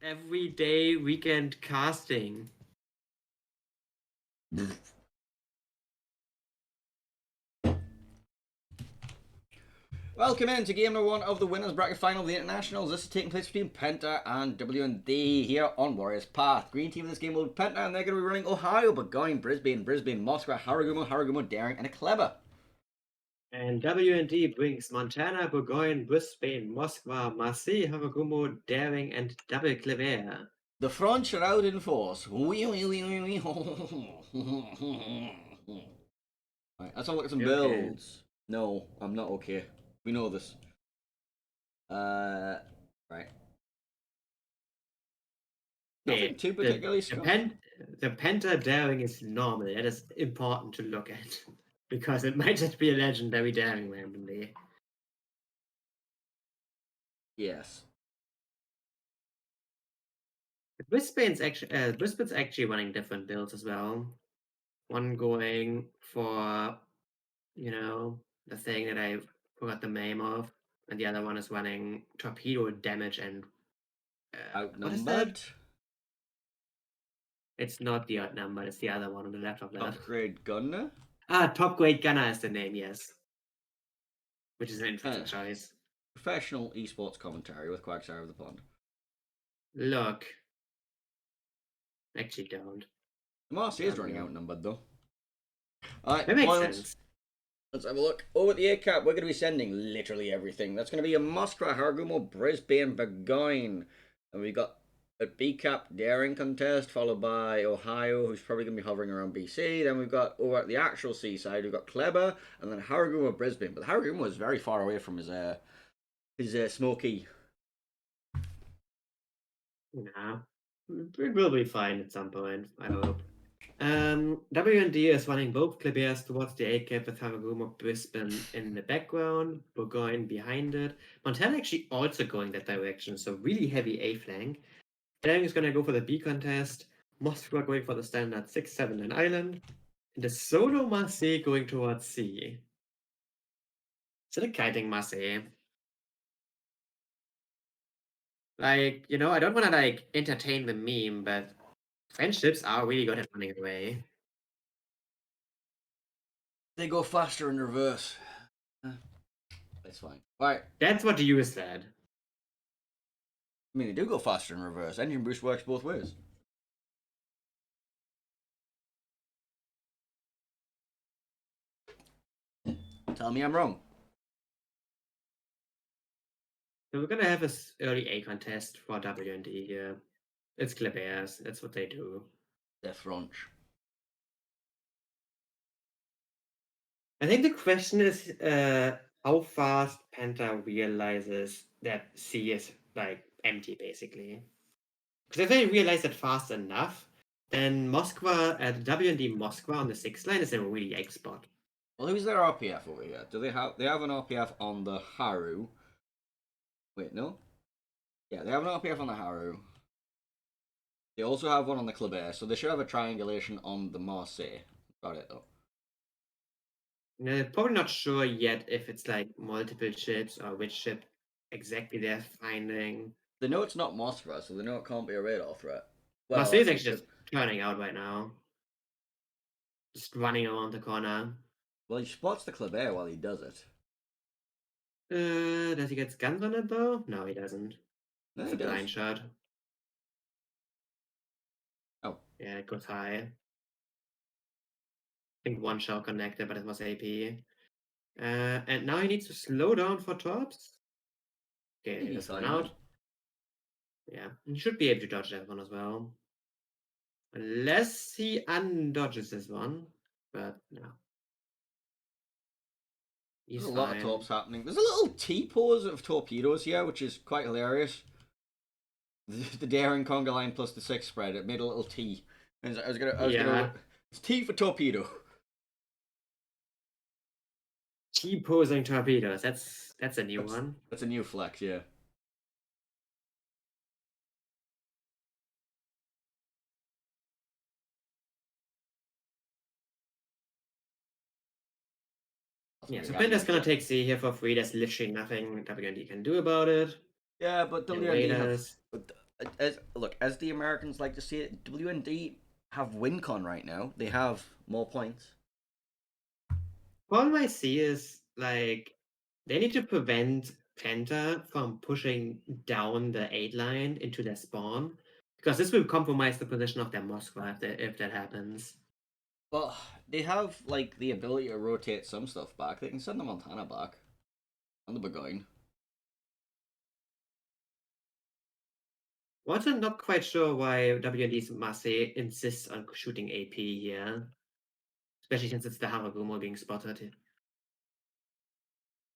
everyday weekend casting. Welcome in to game number 1 of the winners bracket final of the internationals. This is taking place between Penta and W&D here on Warriors Path. Green team in this game will be Penta, and they're going to be running Ohio, Burgoyne, Brisbane, Moscow, Haragumo, Daring, and a Clever. And W&D brings Montana, Burgoyne, Brisbane, Moskva, Marseille, Haragumo, Daring, and Double Clever. The French are out in force. Right, let's have a look at some builds. No, I'm not okay. We know this. Right. Nothing too particularly strong. The Penta Daring is normal. That is important to look at. Because it might just be a legendary Daring randomly. Yes. Brisbane's actually running different builds as well. One going for, the thing that I forgot the name of, and the other one is running torpedo damage and what is that? Outnumbered. It's not the odd number, it's the other one on the left of that. Upgrade Gunner. Top Grade Gunner is the name, yes. Which is an interesting choice. Professional esports commentary with Quagsire of the Pond. Look. Actually don't. Marseille is running outnumbered though. Alright, that makes sense. Let's have a look. Over at the A cap, we're going to be sending literally everything. That's going to be a Moscow, Haragumo, Brisbane, Burgoyne. And we got a B cap Daring contest, followed by Ohio, who's probably going to be hovering around BC. Then we've got over at the actual seaside, we've got Kleber, and then Haragumo, Brisbane. But Haragumo is very far away from his smoky. Nah. It will be fine at some point, I hope. W&D is running both Clebers towards the A cap with Haragumo, Brisbane in the background, Burgoyne behind it. Montana actually also going that direction, so really heavy A flank. Daring is gonna go for the B contest. Moscow going for the standard 6-7 and Island. And the solo Marseille going towards C. Is it a kiting Marseille? Like, I don't want to entertain the meme, but friendships are really good at running away. They go faster in reverse. That's fine. Right. That's what you said. I mean, they do go faster in reverse. Engine boost works both ways. Tell me I'm wrong. So we're gonna have this early A contest for W&D here. It's Clebers. That's what they do. They're French. I think the question is how fast Penta realizes that C is empty, basically. Because if they realize it fast enough, then Moskva at W&D Moskva on the 6th line is a really egg spot. Well, who's their RPF over here? Do they have an RPF on the Haru? Wait, no? Yeah, they have an RPF on the Haru. They also have one on the Kleber, so they should have a triangulation on the Marseille. Got it though. Probably not sure yet if it's multiple ships or which ship exactly they're finding. They know it's not Moskva, so they know it can't be a radar threat. Well, Marseille's actually just turning out right now. Just running around the corner. Well, he spots the Kleber while he does it. Does he get guns on it though? No, he doesn't. No, it's he a blind does. shot. Oh. Yeah, it goes high. I think one shot connected, but it was AP. And now he needs to slow down for tops. Okay, this one out. Yeah, he should be able to dodge that one as well. Unless he undodges this one, but no. There's a lot of torps happening. There's a little T-pose of torpedoes here, which is quite hilarious. The Daring conga line plus the 6 spread, it made a little T. And I was gonna it's T for torpedo. T-posing torpedoes, that's a new one. That's a new flex, yeah. Yeah, so Penta's gonna take C here for free. There's literally nothing W&D can do about it. Yeah, but W&D have, As the Americans like to see it, WND have WinCon right now. They have more points. Problem I see is like they need to prevent Penta from pushing down the 8 line into their spawn because this will compromise the position of their Moskva if that happens. But they have like the ability to rotate some stuff back. They can send the Montana back and the Burgoyne. Also, not quite sure why WND's Marseille insists on shooting AP here, especially since it's the Haragumo being spotted.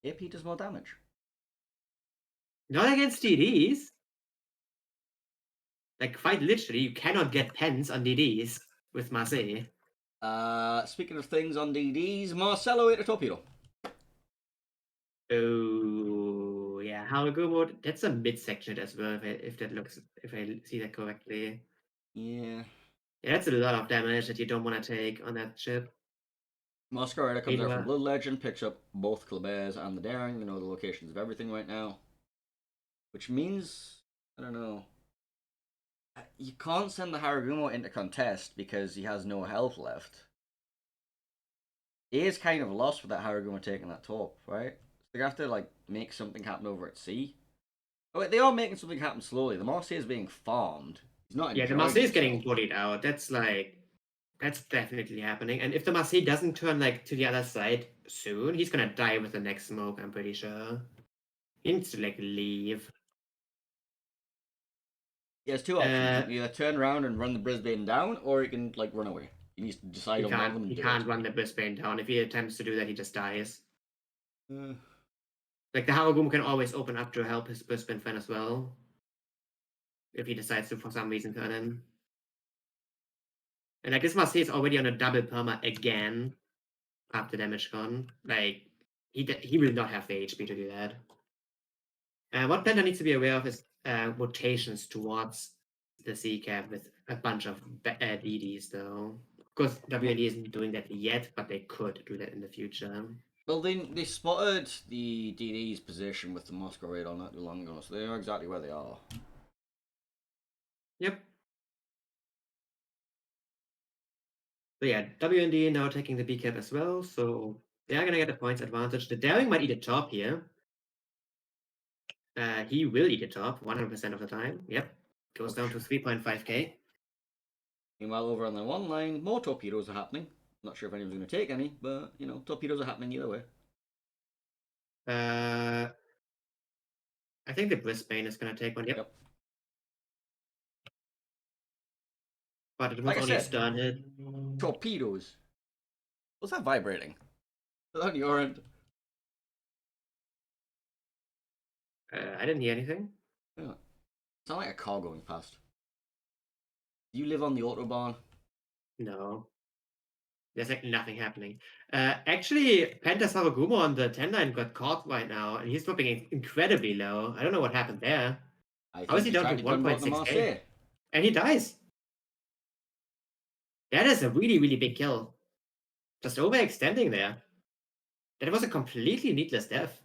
AP does more damage. Not against DDs. Like, quite literally, you cannot get pens on DDs with Marseille. Speaking of things on DDs, Marcelo ate a torpedo. Oh, yeah, Haragumo, that's a mid-section as well, if I see that correctly. Yeah. Yeah, that's a lot of damage that you don't want to take on that ship. Masquerada comes out from Meanwhile, Blue Legend, picks up both Kleber's and the Daring. They know the locations of everything right now. Which means, I don't know. You can't send the Haragumo into contest because he has no health left. He is kind of lost with that Haragumo taking that top, right? So they have to like make something happen over at sea. Oh, wait, they are making something happen slowly. The Marseille is being farmed. He's not yeah, the enjoying Marseille is himself. getting bullied out. That's definitely happening. And if the Marseille doesn't turn like to the other side soon, he's gonna die with the next smoke, I'm pretty sure. He needs to like leave. He has two options. He can either turn around and run the Brisbane down, or he can like run away. He needs to decide on one of them He and do can't it. run the Brisbane down. If he attempts to do that, he just dies. Uh, Like the Haragumo can always open up to help his Brisbane friend as well. If he decides to for some reason turn in. And like this Marseille is already on a double perma again after damage gone. Like he will not have the HP to do that. What Blender needs to be aware of is rotations towards the C cap with a bunch of DDs though. Of course, WND isn't doing that yet, but they could do that in the future. well, they spotted the DD's position with the Moscow radar not too long ago, so they know exactly where they are. Yep. So yeah, WND now taking the B cap as well, so they are gonna get a points advantage. The Daring might eat a top here. He will eat a top 100% of the time. Yep. Goes down to 3.5k. Meanwhile, over on the one line, more torpedoes are happening. Not sure if anyone's going to take any, but you know, torpedoes are happening either way. Uh, I think the Brisbane is gonna take one. Yep. Yep. But it was Like I only a said, stun hit. torpedoes. What's that vibrating? Is that on your end? I didn't hear anything. Yeah. Sound like a car going past. You live on the autobahn. No. There's like nothing happening. Actually, Penta Savagumo on the 10 line got caught right now, and he's dropping incredibly low. I don't know what happened there. I How is think he he down to tried to gunboat the 1.6k? Marseille. And he dies. That is a really, really big kill. Just overextending there. That was a completely needless death.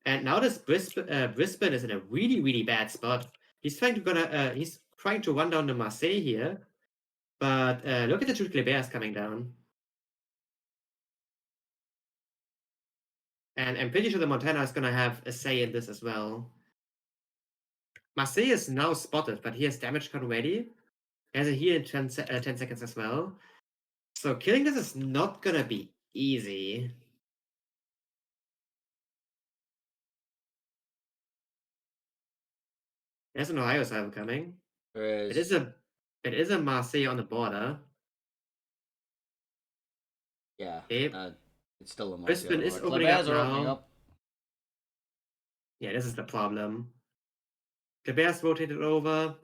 And now this Brisbane is in a really, really bad spot. He's trying to run down the Marseille here. But look at the two Clébers coming down. And I'm pretty sure the Montana is going to have a say in this as well. Marseille is now spotted, but he has damage card ready. He has a heal in 10 seconds as well. So killing this is not going to be easy. There's an Ohio Cyber coming. There It is, is a Marseille on the border. yeah, Okay. it's still a Marseille on Brisbane the is border. opening up Kleber's are opening now. up. Yeah, this is the problem. The Bears rotated over.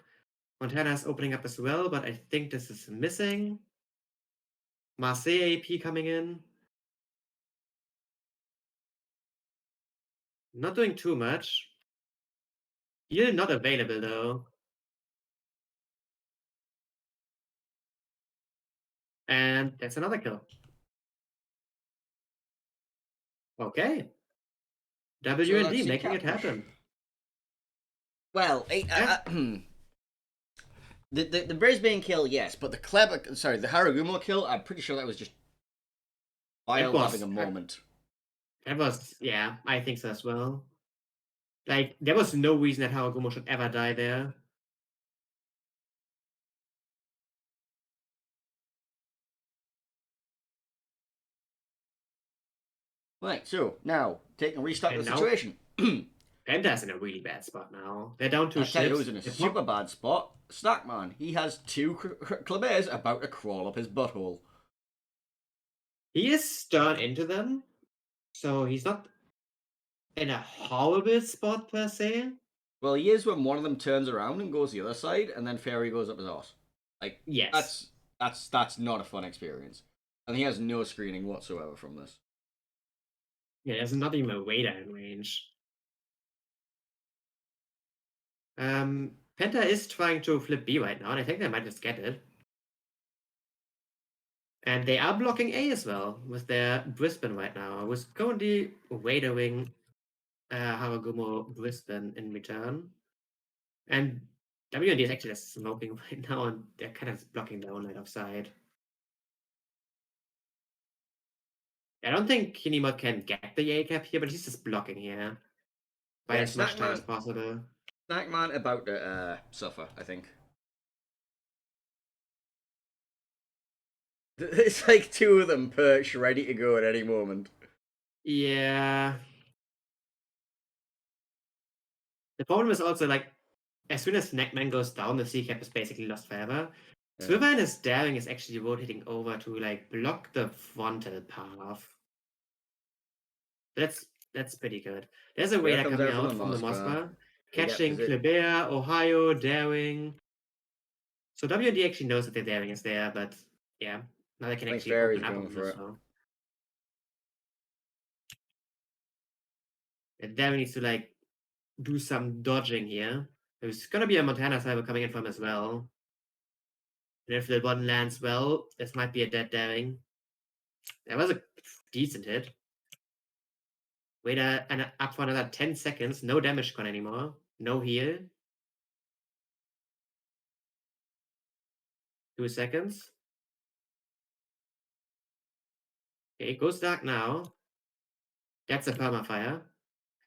Montana is opening up as well, but I think this is missing. Marseille AP coming in. Not doing too much. Heal not available though. And that's another kill. Okay. So that WND sea making cap it push. happen. Well, Yeah. The Brisbane kill, yes, but the Haragumo kill, I'm pretty sure that was just That Bile having was a moment. yeah, I think so as well. Like there was no reason that Hawagumo should ever die there. Right, so now taking a restock of And the now situation. Panda's in a really bad spot now. They're down two I tell you who's ships. in a super bad spot. Snackman. He has two Clabers about to crawl up his butthole. He is stern into them, so he's not in a horrible spot per se. Well, he is when one of them turns around and goes the other side, and then Fairy goes up his arse. Like Yes. that's not a fun experience, and he has no screening whatsoever from this. Yeah, there's not even a radar in range. Penta is trying to flip B right now, and I think they might just get it. And they are blocking A as well with their Brisbane right now. I was currently radoring Haragumo Brisbane in return. And WND is actually just smoking right now, and they're kind of blocking their own line of sight. I don't think Kinema can get the A cap here, but he's just blocking here. By Yeah, as much time as possible. Snackman about to suffer. I think it's like two of them perched, ready to go at any moment. Yeah. The problem is also like, as soon as Neckman goes down, the C cap is basically lost forever. Yeah. Swiver and his daring is actually rotating over to like block the frontal path. That's pretty good. There's a There radar comes coming out out from the Moskva. Moskva, catching Kleber, Ohio, daring. So WD actually knows that the daring is there, but yeah, now they can actually open up on this one. And daring needs to like do some dodging here. There's gonna be a Montana cyber coming in from as well. And if the one lands well, this might be a dead daring. That was a decent hit. Wait and up for another 10 seconds. No damage con anymore. No heal. 2 seconds. Okay, it goes dark now. That's a permafire.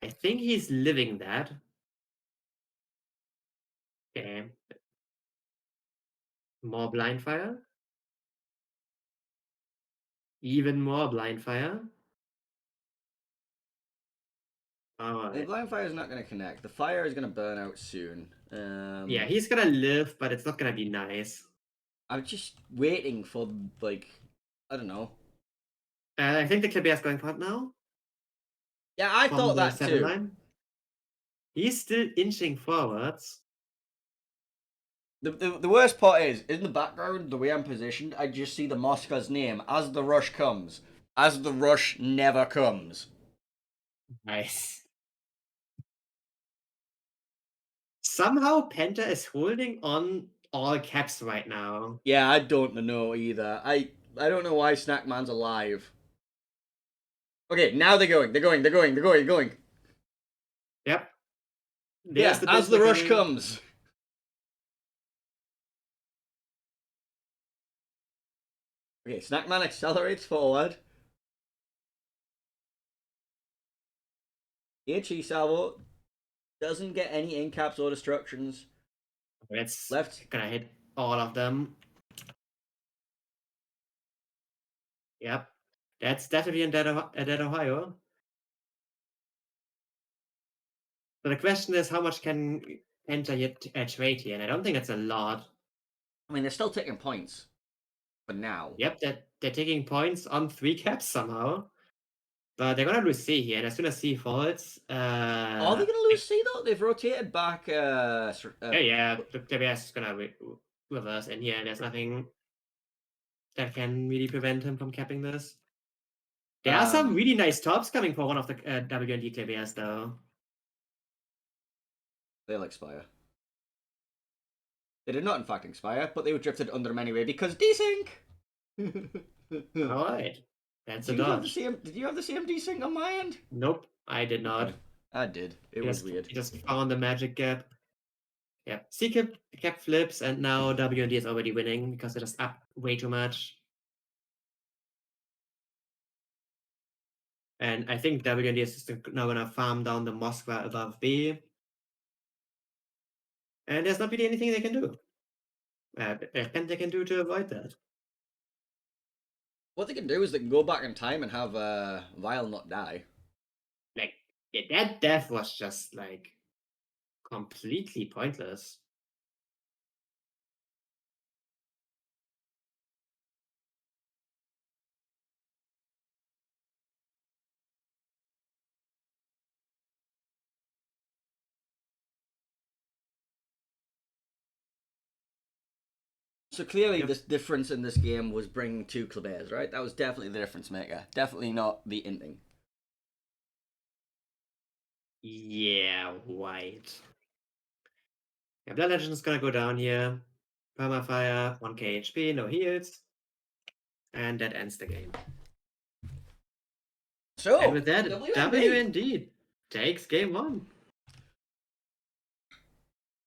I think he's living that. Okay. More blind fire. Even more blind fire. The Alright. blind fire is not going to connect. The fire is going to burn out soon. Yeah, he's gonna live, but it's not gonna be nice. I'm just waiting for, like, I don't know. I think the Kleber is going for it now. Yeah, I thought that too. Line. He's still inching forwards. The worst part is, in the background, the way I'm positioned, I just see the Moscow's name as the rush comes. As the rush never comes. Nice. Somehow Penta is holding on all caps right now. Yeah, I don't know either. I don't know why Snackman's alive. Okay, now they're going. Yep. There's as the rush comes. Okay, Snackman accelerates forward. HE Salvo doesn't get any incaps or destructions. It's left. Gonna hit all of them. Yep. That's definitely a dead Ohio. So the question is, how much can Penta yet trade here? And I don't think it's a lot. I mean, they're still taking points. But now. Yep, they're taking points on 3 caps somehow. But they're gonna lose C here, and as soon as C falls, are they gonna lose C though? They've rotated back. Yeah, the KBS is gonna reverse in here, and there's nothing that can really prevent him from capping this. There are some really nice tops coming for one of the WND KBS though. They'll expire. They did not, in fact, expire, but they were drifted under them anyway because desync. Alright. That's a dodge. Did you have the same desync on my end? Nope, I did not. I did. It was weird. You just found the magic gap. Yeah, C cap flips, and now WND is already winning because it is up way too much. And I think WND is just now gonna farm down the Moskva above B. And there's not really anything they can do. They can do to avoid that. What they can do is they can go back in time and have Vile not die. Like, yeah, that death was just like completely pointless. So clearly, Yep. this difference in this game was bringing two Klebears, right? That was definitely the difference maker. Definitely not the inting. Yeah, white. Yeah, Blood Legend is gonna go down here. Permafire, 1k HP, no heals. And that ends the game. So, And with that, WND. WND takes game 1.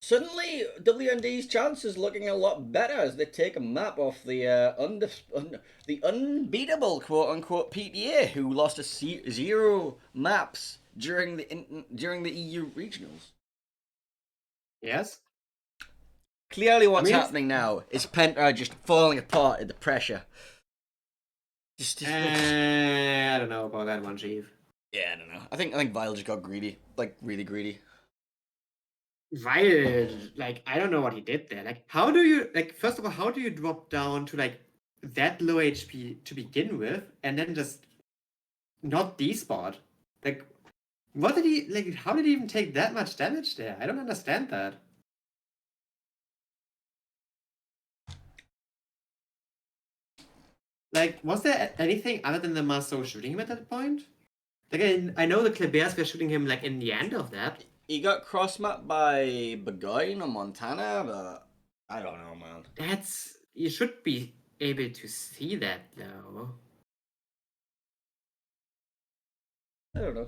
Suddenly, WND's chances looking a lot better as they take a map off the the unbeatable quote unquote PTA, who lost a 0 maps during the EU regionals. Yes? Clearly, what's I mean, happening now is Penta just falling apart at the pressure. I don't know about that one, Chief. Yeah, I don't know. I think Vile just got greedy, like really greedy. Wild, like, I don't know what he did there. Like, how do you, like, first of all, how do you drop down to, like, that low HP to begin with, and then just not despot? Like, what did he, like, how did he even take that much damage there? I don't understand that. Like, was there anything other than the Marceau shooting him at that point? Like, I know the Klebears were shooting him, like, in the end of that. He got cross-mapped by Burgoyne or Montana, but I don't know, man. That's, you should be able to see that, though. I don't know.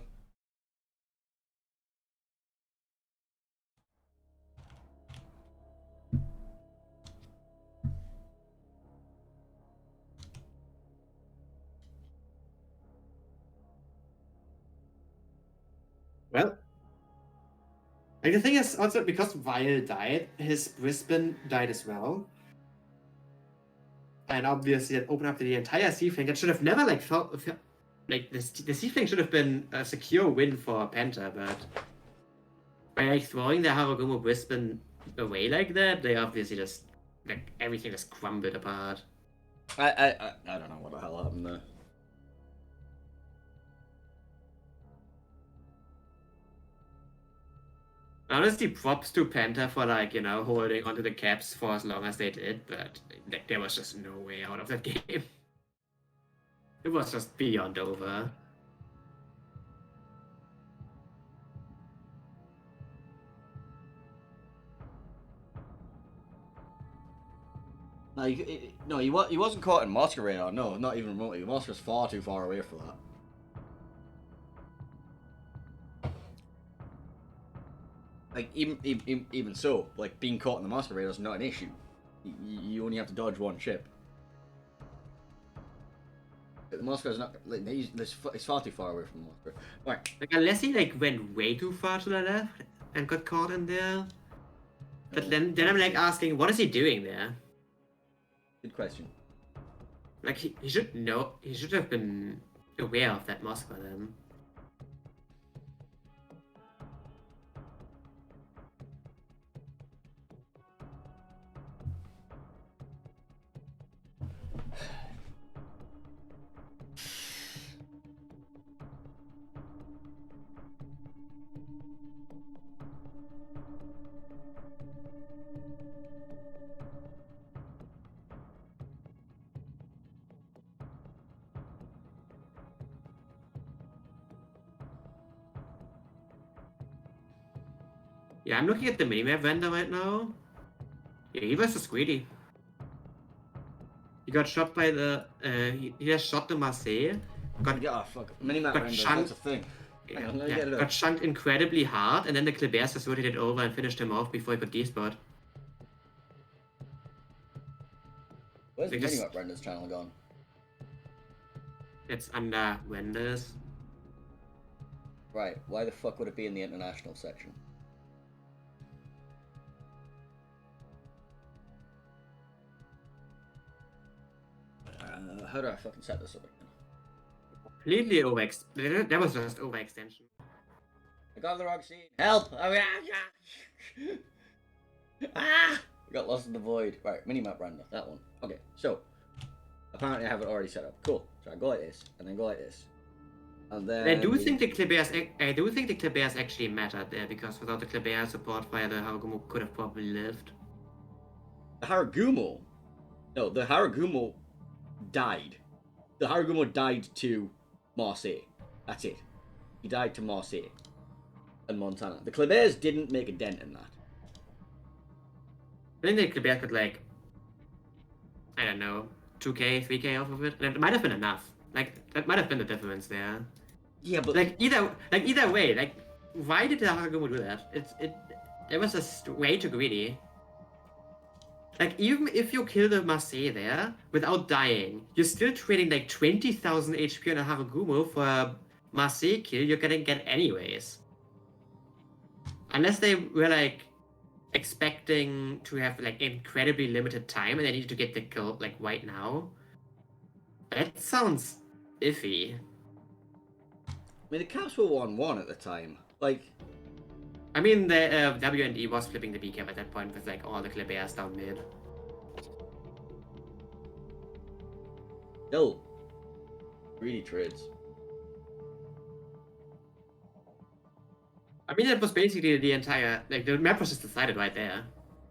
Well, like, the thing is also because Vile died, his Brisbane died as well. And obviously that opened up the entire sea flank. That should have never like felt like the sea flank should have been a secure win for Penta, but by like throwing the Haragumo Brisbane away like that, they obviously just like everything just crumbled apart. I don't know what the hell happened there. Honestly, props to Penta for like, you know, holding onto the caps for as long as they did, but like, there was just no way out of that game. It was just beyond over. No, he wasn't caught in Moscow radar. No, not even remotely. Moscow's far too far away for that. Like even so, like being caught in the Moscow radar is not an issue. You only have to dodge one ship. The Moscow's not like he's far too far away from Moscow. Right. Like unless he like went way too far to the left and got caught in there. But then I'm like asking, what is he doing there? Good question. Like he should know. He should have been aware of that Moscow then. Yeah, I'm looking at the minimap vendor right now. Yeah, he was just greedy. He got shot by the. He just shot the Marseille. Yeah, fuck. Minimap got renders. chunked. That's a thing. Hang on, let me get it up. got chunked incredibly hard, and then the Klebears just rotated over and finished him off before he could D-spot. Where's They the just- Minimap Renders channel gone? It's under Renders. Right, why the fuck would it be in the international section? How do I fucking set this up again? Completely that was just overextension. I got the wrong scene. Help! I got lost in the void. Right, minimap render, that one. Okay, so apparently I have it already set up. Cool. So I go like this, and then go like this, and then I do think the Klebears actually mattered there, because without the Klebear support fire, the Harugumo could have probably lived. the Haragumo. No, the Haragumo died. The Haragumo died to Marseille. That's it. He died to Marseille and Montana. The Klebears didn't make a dent in that. I think the Klebear could, like, I don't know, 2k, 3k off of it. And it might have been enough. Like, that might have been the difference there. Yeah, but either way, like, why did the Harugumo do that? It was just way too greedy. Like, even if you kill the Marseille there without dying, you're still trading like 20,000 HP on a Harugumo for a Marseille kill you're gonna get anyways. Unless they were like expecting to have like incredibly limited time and they needed to get the kill like right now. That sounds iffy. I mean, the Caps were 1-1 at the time. Like, I mean, the WND was flipping the B cap at that point with like all the Klebears down mid. no. Greedy trades. I mean, that was basically the entire, like, the map was just decided right there.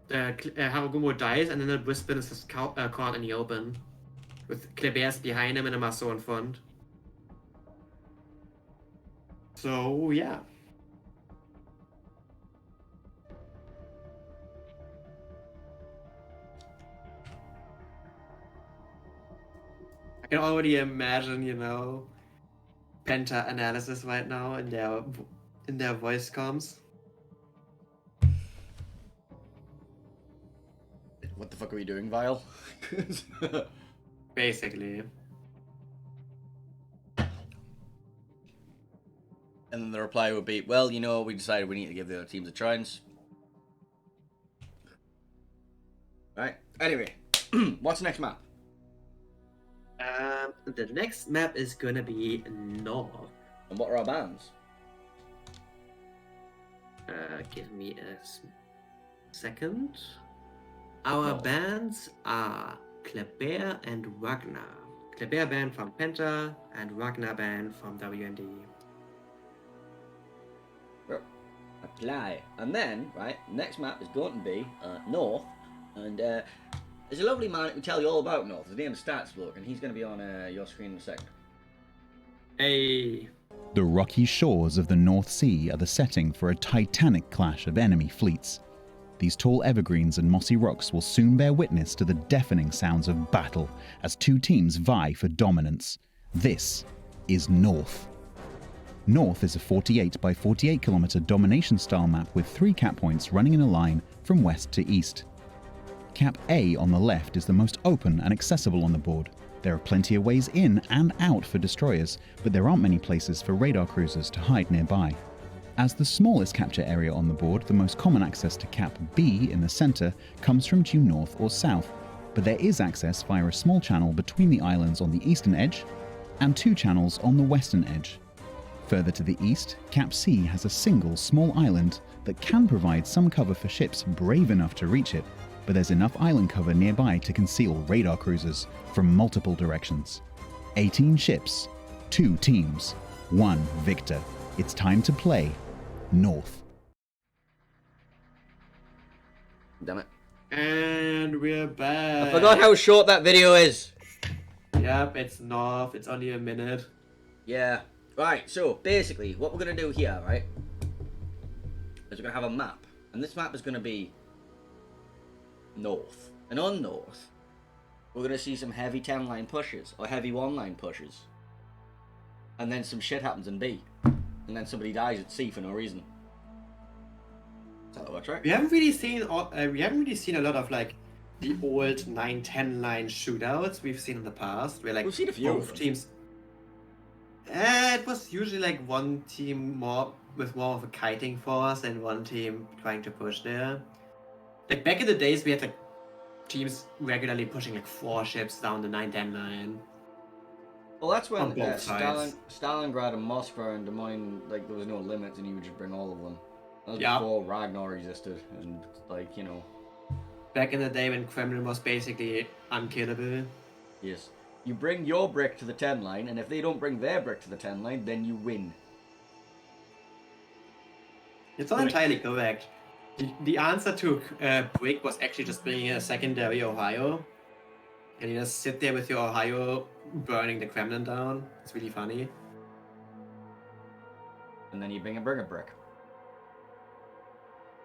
The Harugumo dies, and then the Brisbane is just caught in the open. With Klebears behind him and a Marceau in front. So, yeah. I can already imagine, you know, Penta analysis right now in their voice comms. What the fuck are we doing, Vile? Basically. And then the reply would be, well, you know, we decided we need to give the other teams a chance. Right. Anyway, what's the next map? The next map is gonna be North. And what are our bands? Give me a second. Our bands are Klebear and Wagner. Klebear band from Penta and Wagner band from WND. Apply. And then, right, next map is going to be North. And there's a lovely man who can tell you all about North. His name is Stats Bloke, and he's going to be on your screen in a second. Hey. The rocky shores of the North Sea are the setting for a titanic clash of enemy fleets. These tall evergreens and mossy rocks will soon bear witness to the deafening sounds of battle as two teams vie for dominance. This is North. North is a 48 by 48 kilometer domination style map with 3 cap points running in a line from west to east. Cap A on the left is the most open and accessible on the board. There are plenty of ways in and out for destroyers, but there aren't many places for radar cruisers to hide nearby. As the smallest capture area on the board, the most common access to Cap B in the center comes from due north or south, but there is access via a small channel between the islands on the eastern edge and 2 channels on the western edge. Further to the east, Cap C has a single small island that can provide some cover for ships brave enough to reach it, but there's enough island cover nearby to conceal radar cruisers from multiple directions. 18 ships, 2 teams, 1 victor. It's time to play North. Damn it. And we're back. I forgot how short that video is. Yep, it's North. It's only a minute. Yeah. Right, so basically, what we're going to do here, right, is we're going to have a map. And this map is going to be North. And on North, we're going to see some heavy 10-line pushes, or heavy 1-line pushes. And then some shit happens in B. and then somebody dies at sea for no reason. Is that what, right? We haven't really seen a lot of like the old 9-10 line shootouts we've seen in the past, where like We've seen a few of both them. teams. It was usually like one team more of a kiting force and one team trying to push there. Like back in the days, we had like teams regularly pushing like 4 ships down the 9-10 line. Well, that's when On both sides. Stalingrad and Moscow and Des Moines, like, there was no limits and you would just bring all of them. That was Yeah. before Ragnar existed, and, like, you know. Back in the day when Kremlin was basically unkillable. Yes. You bring your brick to the 10 line, and if they don't bring their brick to the 10 line, then you win. It's not entirely correct. The answer to Brick was actually just bringing a secondary Ohio. And you just sit there with your Ohio burning the Kremlin down. It's really funny. And then you bring a brick.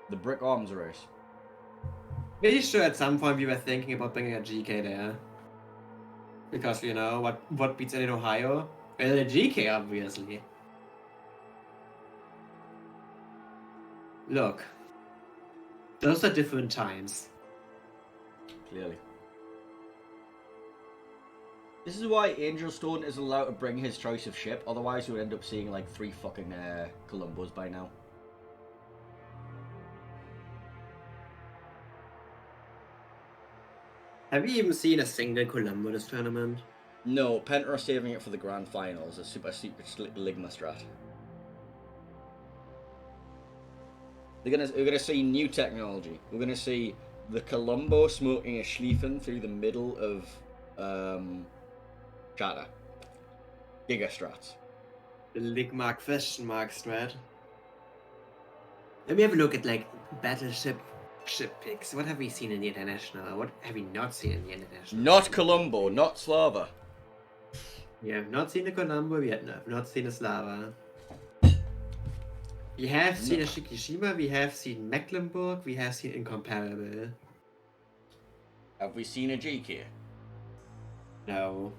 The brick arms race. Pretty sure at some point we were thinking about bringing a GK there. Because, you know, what beats it in Ohio? Well, the GK, obviously. Look. Those are different times. Clearly. This is why Angelstone isn't allowed to bring his choice of ship, otherwise we would end up seeing like 3 fucking Columbos by now. Have you even seen a single Colombo this tournament? No, Penta are saving it for the grand finals, a super secret Ligma strat. We're gonna see new technology. We're gonna see the Colombo smoking a Schlieffen through the middle of Chata. Giga strats. The Ligma question mark strat. Let me have a look at like battleship ship picks. What have we seen in the international? What have we not seen in the international? Not Colombo, not Slava. We have not seen a Colombo, we have not seen a Slava. We have seen a Shikishima, we have seen Mecklenburg, we have seen Incomparable. Have we seen a GK? No.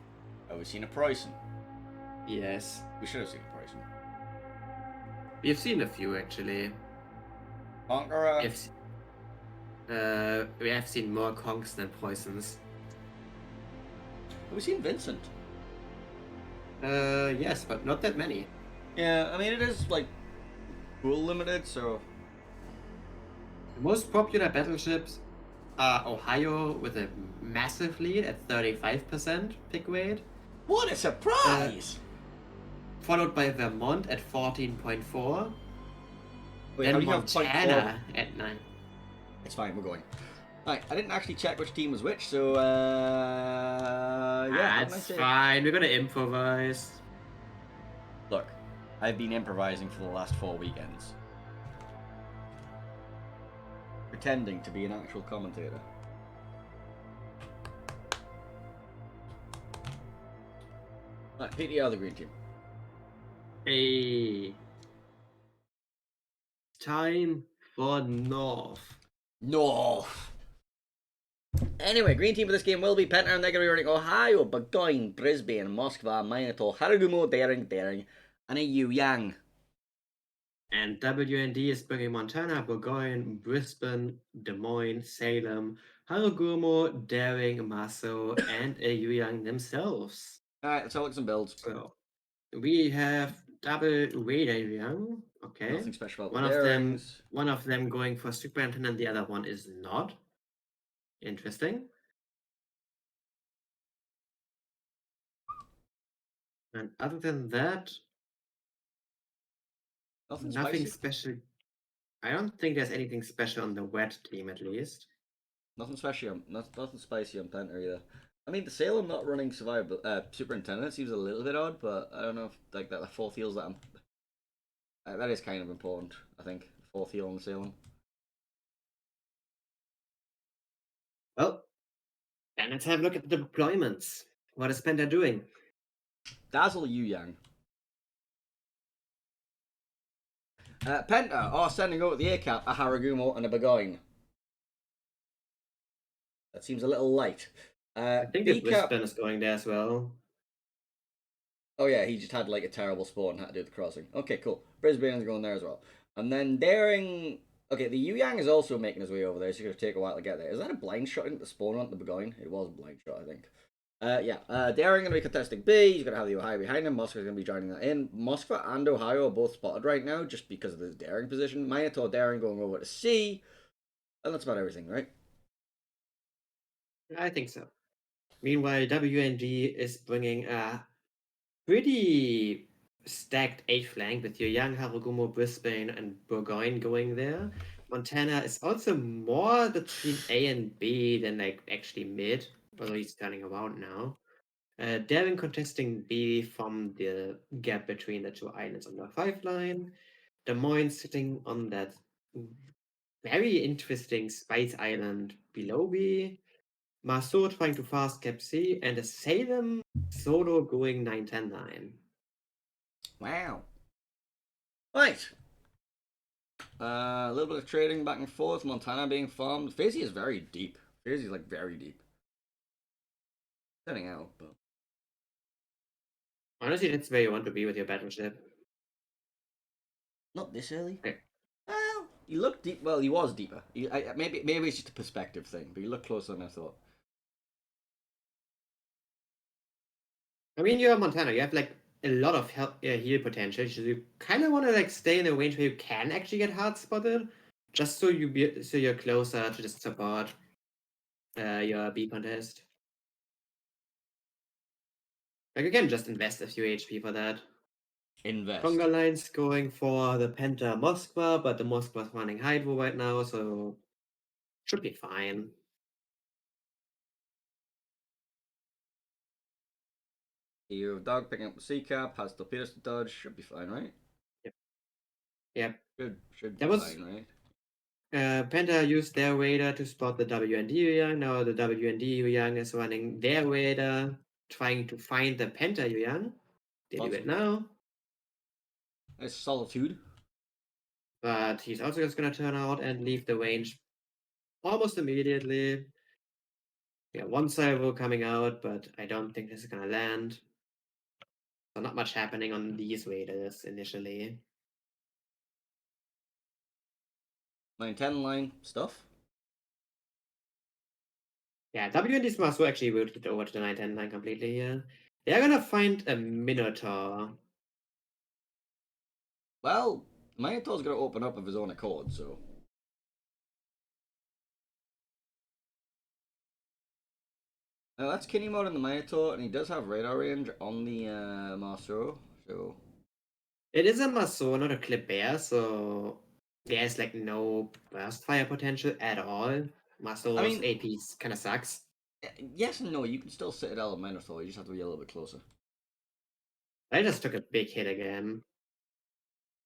Have we seen a Preußen? Yes. We should have seen a Preußen. We have seen a few actually. Conqueror. We have seen more Kongs than Preußens. Have we seen Vincent? Yes, but not that many. Yeah, I mean it is like pool limited, so The most popular battleships are Ohio with a massive lead at 35% pick weight, what a surprise! followed by Vermont at 14.4, Wait, how then do you have 0.4? Montana at 9. It's fine, we're going. Right, I didn't actually check which team was which, so yeah. That's fine. We're gonna improvise. Look, I've been improvising for the last 4 weekends. Pretending to be an actual commentator. Right, PTA, the green team. Hey. Time for North. North. Anyway, green team for this game will be Penta, and they're going to be running Ohio, Burgoyne, Brisbane, Moskva, Minato, Haragumo, Daring, and a Yu Yang. And WND is bringing Montana, Burgoyne, Brisbane, Des Moines, Salem, Haragumo, Daring, Maso, and a Yuyang themselves. Alright, let's have a look at some builds. So we have double Wade Yuyang. Okay. Nothing special about One the of them Darings. one of them going for superintendent, the other one is not. Interesting. And other than that, Nothing nothing spicy. special. I don't think there's anything special on the wet team, at least. Nothing special. Nothing spicy on Penta either. I mean, the Salem not running survival superintendent seems a little bit odd, but I don't know if like that the fourth heals that that is kind of important. I think fourth heal on the Salem. Well, then let's have a look at the deployments. What is Penta doing? Dazzle Yu Yang. Penta are sending out the ACAP, a Haragumo, and a Burgoyne. That seems a little light. I think the Brisbane is going there as well. Oh yeah, he just had like a terrible sport and had to do the crossing. Okay, cool. Brisbane's going there as well. And then Daring. Okay, the Yu Yang is also making his way over there, so it's going to take a while to get there. Is that a blind shot into the spawn on the Burgoyne? It was a blind shot, I think. Yeah. Daring going to be contesting B. He's going to have the Ohio behind him. Moskva's going to be joining that in. Moskva and Ohio are both spotted right now just because of the Daring position. Minotaur Daring going over to C. And that's about everything, right? I think so. Meanwhile, WNG is bringing a pretty stacked A flank with your young Harugumo, Brisbane, and Burgoyne going there. Montana is also more between A and B than like actually mid, although he's turning around now. Devin contesting B from the gap between the two islands on the 5 line. Des Moines sitting on that very interesting Spice Island below B. Marceau trying to fast cap C, and a Salem solo going 9-10-9. Wow. Right. A little bit of trading back and forth. Montana being farmed. FaZe is very deep. FaZe is like very deep. Setting out, but Honestly, that's where you want to be with your battleship. not this early. Okay. Well, you look deep. Well, he was deeper. Maybe it's just a perspective thing, but you look closer than I thought. I mean, you're Montana. You have like a lot of heal potential. So you kind of want to like stay in a range where you can actually get hard spotted, just so you're closer to just support your B contest. Like you can just invest a few HP for that. Invest. Conga line's going for the Penta Moskva, but the Moskva's running Hydro right now, so should be fine. You have Dog picking up the C cap, has torpedoes to dodge, should be fine, right? Yep. Should be That was fine, right? Penta used their radar to spot the WND Yang. Now the WND Yang is running their radar, trying to find the Penta Yang. They do it now. It's Solitude. But he's also just gonna turn out and leave the range almost immediately. Yeah, one salvo coming out, but I don't think this is gonna land. So not much happening on these radars initially. 910 line stuff. Yeah, WND Smash actually routed over to the 910 line completely here. They're gonna find a Minotaur. Well, Minotaur's gonna open up of his own accord, so. Now that's Kinney mode in the Minotaur, and he does have radar range on the Marceau, so. It is a Maso, not a Kleber, so there's like no burst fire potential at all. Maso's I mean- AP kind of sucks. Yes and no, you can still Citadel and Minotaur, you just have to be a little bit closer. I just took a big hit again.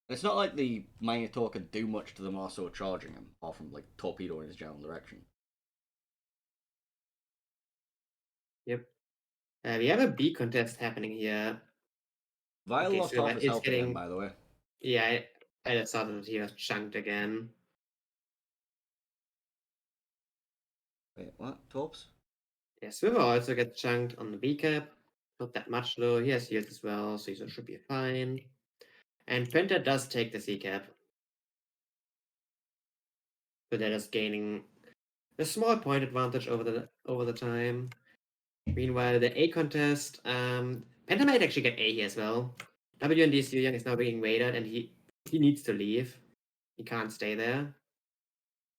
It's not like the Minotaur could do much to the Marceau charging him, apart from like torpedo in his general direction. Yep. We have a B contest happening here. Vile lost so half his it's health again, getting- by the way. Yeah, I just saw that he was chunked again. Wait, what? Torps? Yeah, Swiver also gets chunked on the B cap. Not that much though. He has heals as well, so he should be fine. And Penta does take the C cap. So they're just gaining a small point advantage over the time. Meanwhile, the A contest, Penta might actually get A here as well. WND Yu Yang is now being raided, and he needs to leave. He can't stay there.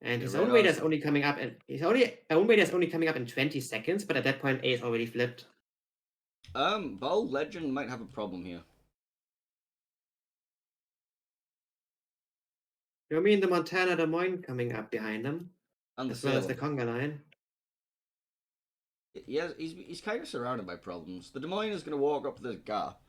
And Yeah, his own radars- radar is only coming up, and his own radar is only coming up in 20 seconds. But at that point, A is already flipped. Bold Legend might have a problem here. You mean the Montana Des Moines coming up behind them, And the as well as the Salem. Conga line? Yeah, he's kind of surrounded by problems. The Des Moines is going to walk up this gap.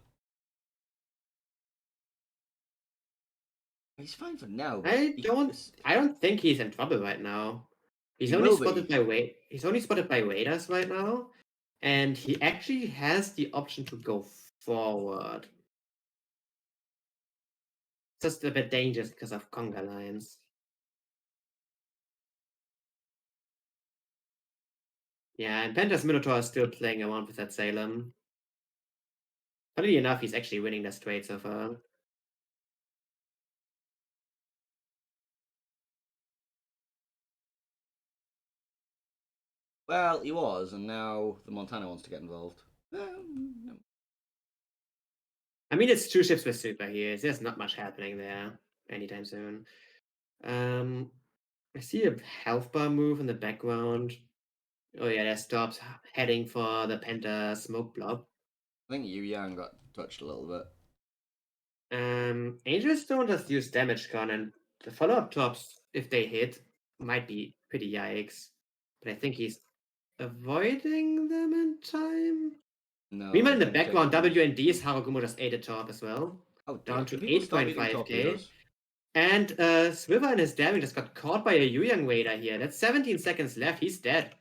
He's fine for now. But I don't think he's in trouble right now. He's He only will be. spotted by He's only spotted by radars right now, and he actually has the option to go forward. Just a bit dangerous because of Conga lines. Yeah, and Penta's Minotaur is still playing around with that Salem. Funnily enough, he's actually winning the straight so far. Well, he was, and now the Montana wants to get involved. I mean, it's two ships with super here. There's not much happening there anytime soon. I see a health bar move in the background. Oh yeah, that stops heading for the Penta smoke blob. I think Yu Yang got touched a little bit. Angel Stone just use damage con, and the follow-up tops, if they hit, might be pretty yikes. But I think he's avoiding them in time. No, Meanwhile, he's in the trying to take background, damage. WND's Haragumo just ate a top as well. How Down dare to people stop eating 8.5k. torpedoes? And Swiver and his daring just got caught by a Yuyang Raider here. That's 17 seconds left. He's dead.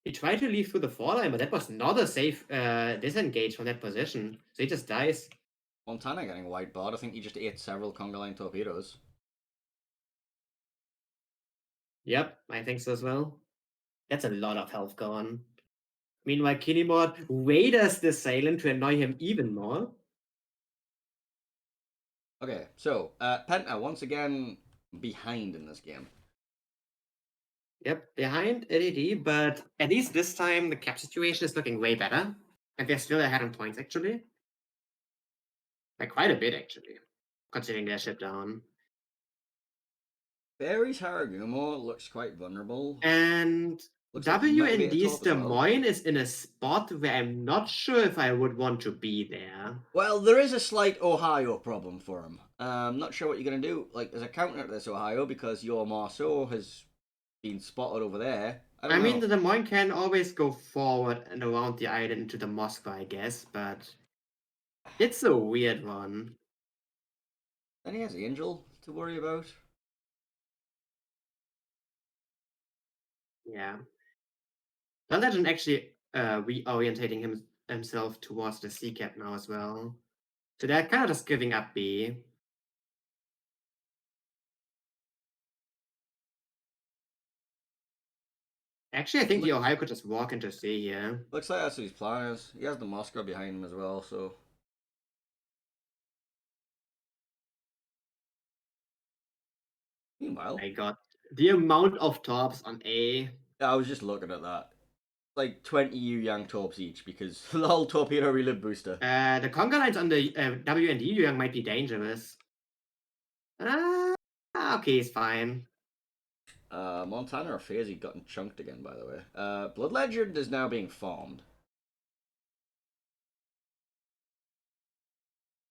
He tried to leave through the fall line, but that was not a safe disengage from that position. So he just dies. Montana getting white barred. I think he just ate several conga line torpedoes. Yep, I think so as well. That's a lot of health gone. Meanwhile, Kinemod raiders the Salem to annoy him even more. Okay, so Penta once again behind in this game. Yep, behind LED, but at least this time the cap situation is looking way better. And they're still ahead on points, actually. Like, quite a bit, actually, considering their ship down. Barry's Haragumo looks quite vulnerable. And Looks like he might have ate a WND's top as Des well. Moines is in a spot where I'm not sure if I would want to be there. Well, there is a slight Ohio problem for him. I'm not sure what you're going to do. Like, as a counter to this Ohio, because your Marceau has been spotted over there. I mean, the Des Moines can always go forward and around the island into the Moscow, I guess, but it's a weird one. Then he has Angel to worry about. Yeah. The Legend actually reorientating himself towards the sea cap now as well. So they're kind of just giving up B. Actually, I think the Ohio could just walk into C here. Looks like that's what his plan is. He has the Moscow behind him as well, so. Meanwhile, I got the amount of tops on A. I was just looking at that. Like 20 Yu Yang torps each because the whole torpedo relive booster. The conga lines on the W and D Young might be dangerous. Okay, it's fine. Montana or Fazy gotten chunked again, by the way. Blood Legend is now being farmed.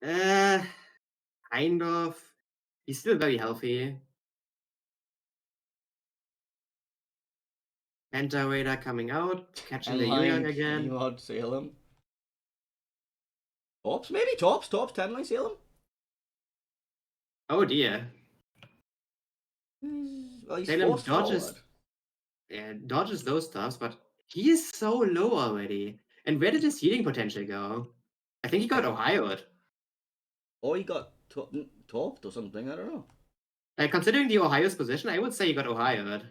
Kind of. He's still very healthy. Penta Raider coming out, catching the Young again. Mod Salem. Torps? Maybe Torps. Torps 10 line Salem? Oh dear. Well, he's Salem forced dodges. forward. Yeah, dodges those stuffs, but he is so low already. And where did his healing potential go? I think he got Ohio'd. Or he got torped or something, I don't know. Considering the Ohio's position, I would say he got Ohio'd.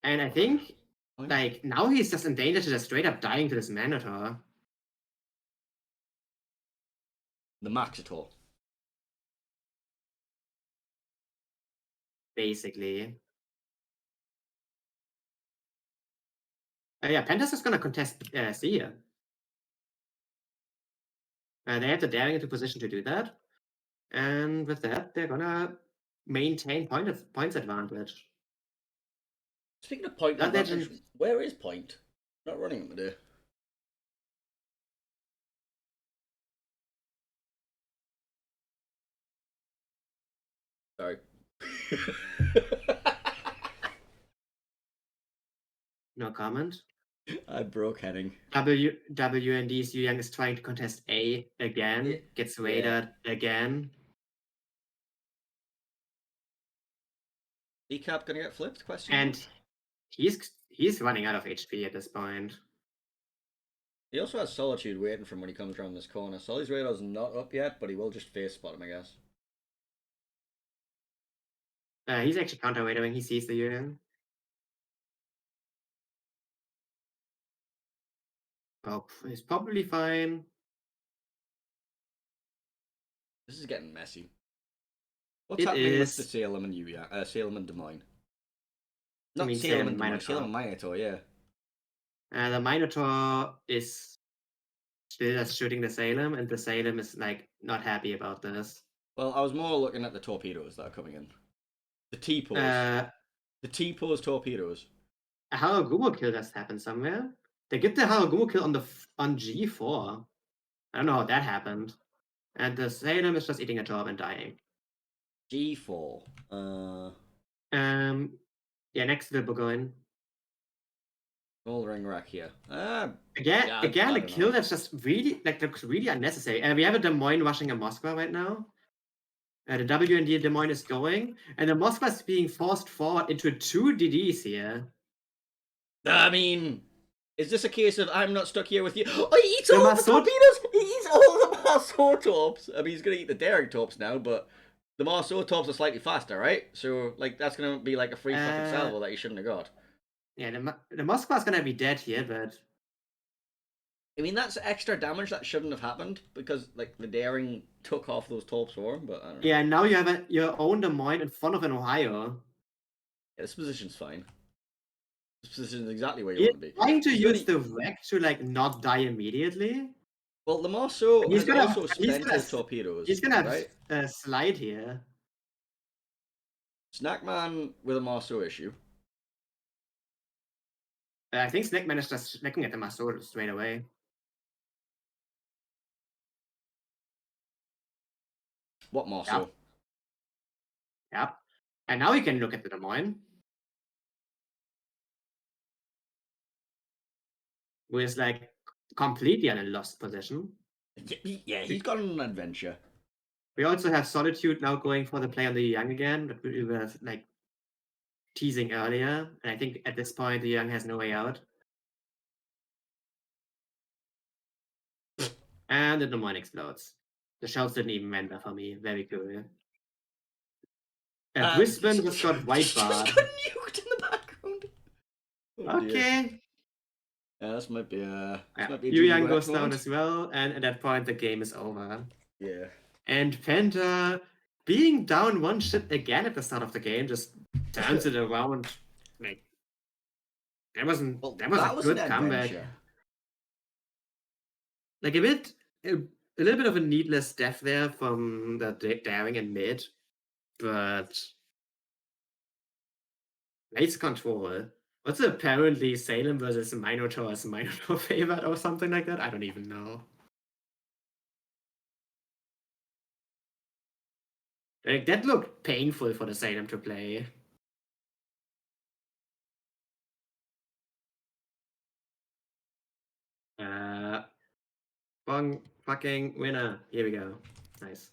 And I think, like, now he's just in danger to just straight up dying to this Minotaur. The Maxitor. Basically. Yeah, Penta's just gonna contest C here. They have the daring into position to do that. And with that, they're gonna maintain points advantage. Speaking of point That advantage, legend... where is Point? Not running today. Sorry. No comment. I broke heading. WND's Yu Yang is trying to contest A again. Gets raided again. E-cap gonna get flipped? Question. And he's running out of HP at this point. He also has Solitude waiting for him when he comes around this corner. Sully's radar's not up yet, but he will just face spot him, I guess. He's actually counter raiding. He sees the Yu Yang. Oh, he's probably fine. This is getting messy. What's It happening with the is. Salem and Salem and Des Moines? I Not mean, Salem and Salem Des Moines, Salem Minotaur. and Minotaur, yeah. The Minotaur is still just shooting the Salem, and the Salem is like not happy about this. Well, I was more looking at the torpedoes that are coming in. The T-pose. Uh, The T-pose torpedoes. a Haragumo kill just happened somewhere. They get the Haragumo kill on G4. I don't know how that happened. And the Salem is just eating a job and dying. G4. Yeah, next to the Burgoyne. Small ring rack here. Again, Yeah, again, I a don't kill know. that's just really looks really unnecessary. We have a Des Moines rushing a Moskva right now. The WND Des Moines is going, and the Moskva is being forced forward into 2 DDs here. I mean, is this a case of I'm not stuck here with you? Oh, he eats The all the Massot- torpedoes! He eats all the Marceau tops! I mean, he's gonna eat the daring tops now, but the Marceau tops are slightly faster, right? So, like, that's gonna be like a free fucking salvo that he shouldn't have got. Yeah, the Moskva is gonna be dead here, but I mean, that's extra damage that shouldn't have happened because, like, the daring took off those tops for him, but I don't know. yeah, now you have your own Des Moines in front of an Ohio. Yeah, this position's fine. This position is exactly where you He's want to be. trying to He's use gonna- the wreck to like not die immediately. Well, the Marceau He's has gonna- also he's spent gonna- his torpedoes. He's gonna right? slide here. Snackman with a Marceau issue. I think Snackman is just snacking at the Massot straight away. What Marceau? Yep. And now we can look at the Des Moines, who is like completely in a lost position. Yeah, he's gone on an adventure. We also have Solitude now going for the play on the Young again, that we were like teasing earlier. And I think at this point the Young has no way out. And the Des Moines explodes. The shells didn't even render for me. Very cool. Brisbane just got white barred. Just got nuked in the background. Oh, dear. Okay. Yeah, this might be a. Yu Yang goes down as well, and at that point the game is over. Yeah. And Penta, being down one ship again at the start of the game, just turns it around. Like that was a good comeback. adventure. Like a little bit of a needless death there from the daring and mid, but nice control. What's apparently Salem versus Minotaur as Minotaur favored or something like that? I don't even know. Like that looked painful for the Salem to play. Fucking winner. Here we go. Nice.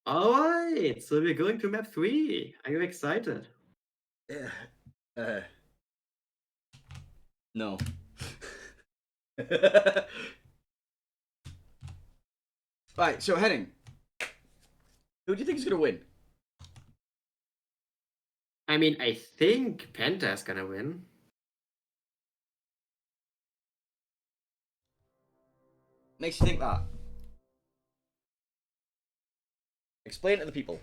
Alright, so we're going to map 3. Are you excited? No. Right, so heading. Who do you think is gonna win? I mean, I think Penta's gonna win. Makes you think that. Explain it to the people.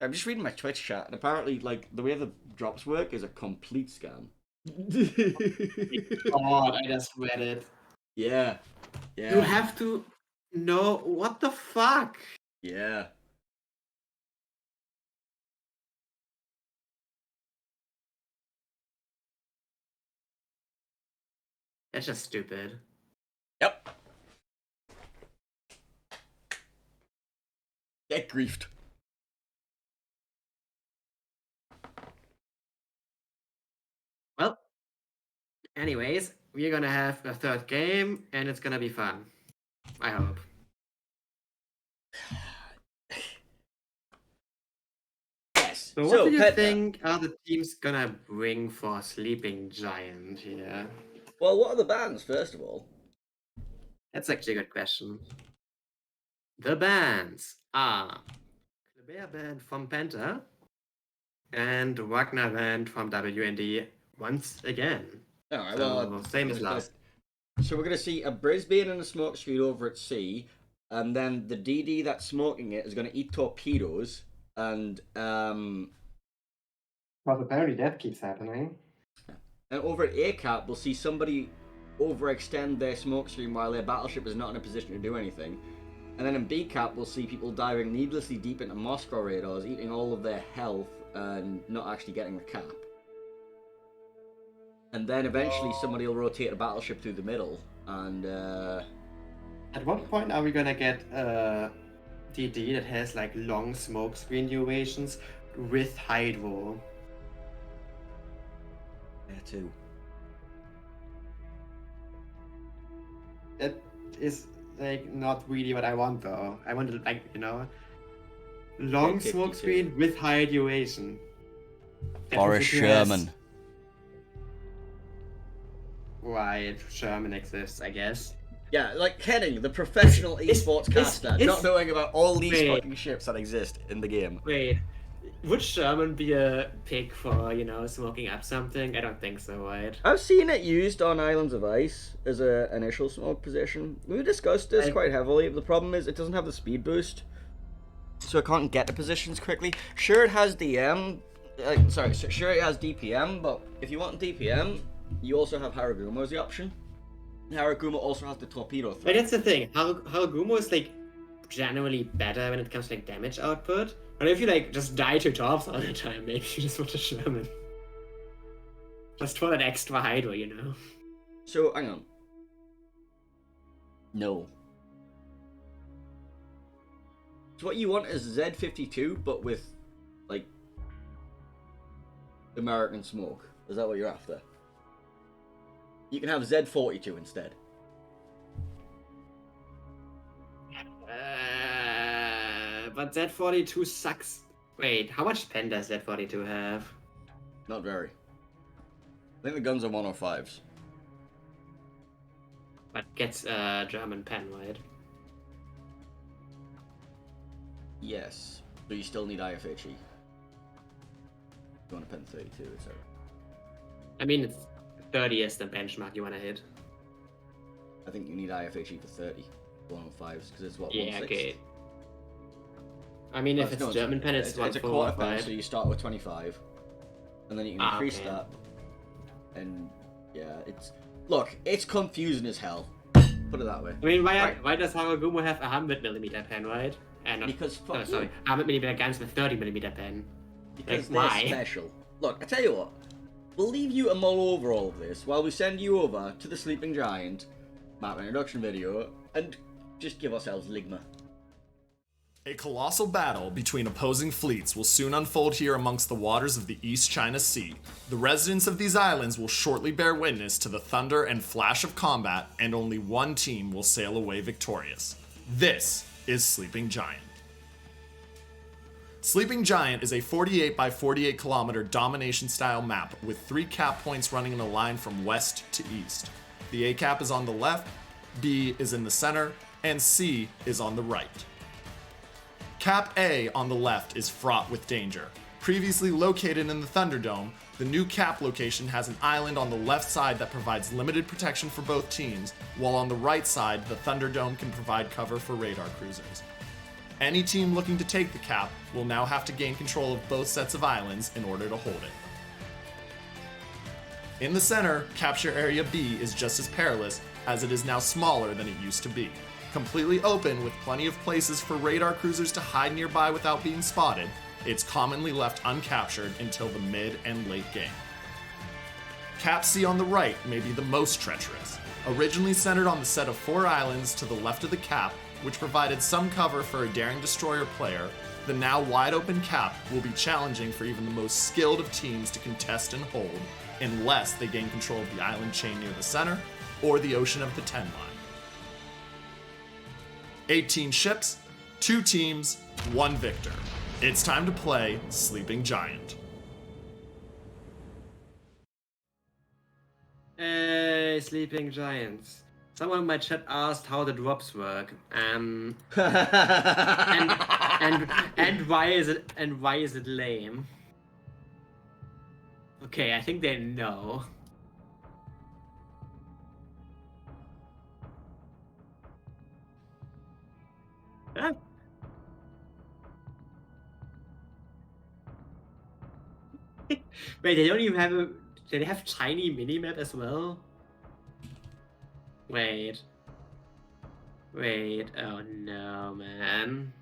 I'm just reading my Twitch chat, and apparently, like, the way the drops work is a complete scam. Oh, I just read it. Yeah. Yeah. You have to know what the fuck. Yeah. That's just stupid. Yep. Get griefed. Well, anyways, we're gonna have a third game, and it's gonna be fun. I hope. Yes. So what do you Penta. think are the teams gonna bring for Sleeping Giant here? Well, what are the bans, first of all? That's actually a good question. The bans are Bear band from Penta and Wagner band from WND once again. All right, So, well, same as last. So we're going to see a Brisbane and a smoke screen over at C, and then the DD that's smoking it is going to eat torpedoes, and Well, apparently that keeps happening. and over at A cap we'll see somebody overextend their smoke screen while their battleship is not in a position to do anything, and then in B cap we'll see people diving needlessly deep into Moscow radars, eating all of their health and not actually getting the cap. And then eventually somebody will rotate a battleship through the middle, and At what point are we gonna get a DD that has like long smoke screen durations with hydro? there too. That is like not really what I want though. I want like, long smoke 52. screen with high duration. Boris Definitely has- Sherman. Right, Sherman exists, I guess. Yeah, like Henning, the professional esports caster, it's- not knowing about all these Wait. fucking ships that exist in the game. Wait, would Sherman be a pick for, smoking up something? I don't think so, right? I've seen it used on Islands of Ice as an initial smoke position. We discussed this quite heavily. The problem is it doesn't have the speed boost, so it can't get to positions quickly. Sure, it has sure it has DPM, but if you want DPM, you also have Haragumo as the option. Haragumo also has the torpedo But threat. that's the thing. Haragumo is like generally better when it comes to like damage output. But if you like just die to tops all the time, maybe you just want a Sherman. Just for that extra hydro, So, hang on. No. So what you want is Z52, but with, like, American smoke. Is that what you're after? You can have Z42 instead. But Z42 sucks. Wait, how much pen does Z42 have? Not very. I think the guns are 105s. But gets German pen, right? Yes. But you still need IFHE. You want a pen 32, etc. I mean, it's 30 is the benchmark you want to hit. I think you need IFHE for 30. 105s, because it's what, Yeah, 1/6? okay. I mean, if it's No, German pen, it's a quarter pen, 145. so you start with 25, and then you can increase okay. that. And yeah, it's confusing as hell. Put it that way. I mean, Right. why does Haragumo have a 100mm pen, right? And Because fuck oh, you. sorry, 100mm guns with 30mm pen. Because Like, they're why? special. Look, I tell you what. We'll leave you to mull over all of this while we send you over to the Sleeping Giant map introduction video and just give ourselves Ligma. A colossal battle between opposing fleets will soon unfold here amongst the waters of the East China Sea. The residents of these islands will shortly bear witness to the thunder and flash of combat, and only one team will sail away victorious. This is Sleeping Giant. Sleeping Giant is a 48 by 48 kilometer domination style map with 3 cap points running in a line from west to east. The A cap is on the left, B is in the center, and C is on the right. Cap A on the left is fraught with danger. Previously located in the Thunderdome, the new cap location has an island on the left side that provides limited protection for both teams, while on the right side, the Thunderdome can provide cover for radar cruisers. Any team looking to take the cap will now have to gain control of both sets of islands in order to hold it. In the center, Capture Area B is just as perilous, as it is now smaller than it used to be. Completely open with plenty of places for radar cruisers to hide nearby without being spotted, it's commonly left uncaptured until the mid and late game. Cap C on the right may be the most treacherous. Originally centered on the set of 4 islands to the left of the cap, which provided some cover for a daring destroyer player, the now wide open cap will be challenging for even the most skilled of teams to contest and hold, unless they gain control of the island chain near the center or the ocean of the 10 line. 18 ships, 2 teams, 1 victor. It's time to play Sleeping Giant. Hey, Sleeping Giants. Someone in my chat asked how the drops work. And why is it lame? Okay, I think they know. Ah. Wait, they don't even have a. Do they have tiny minimap as well? Wait. Wait. Oh no, man.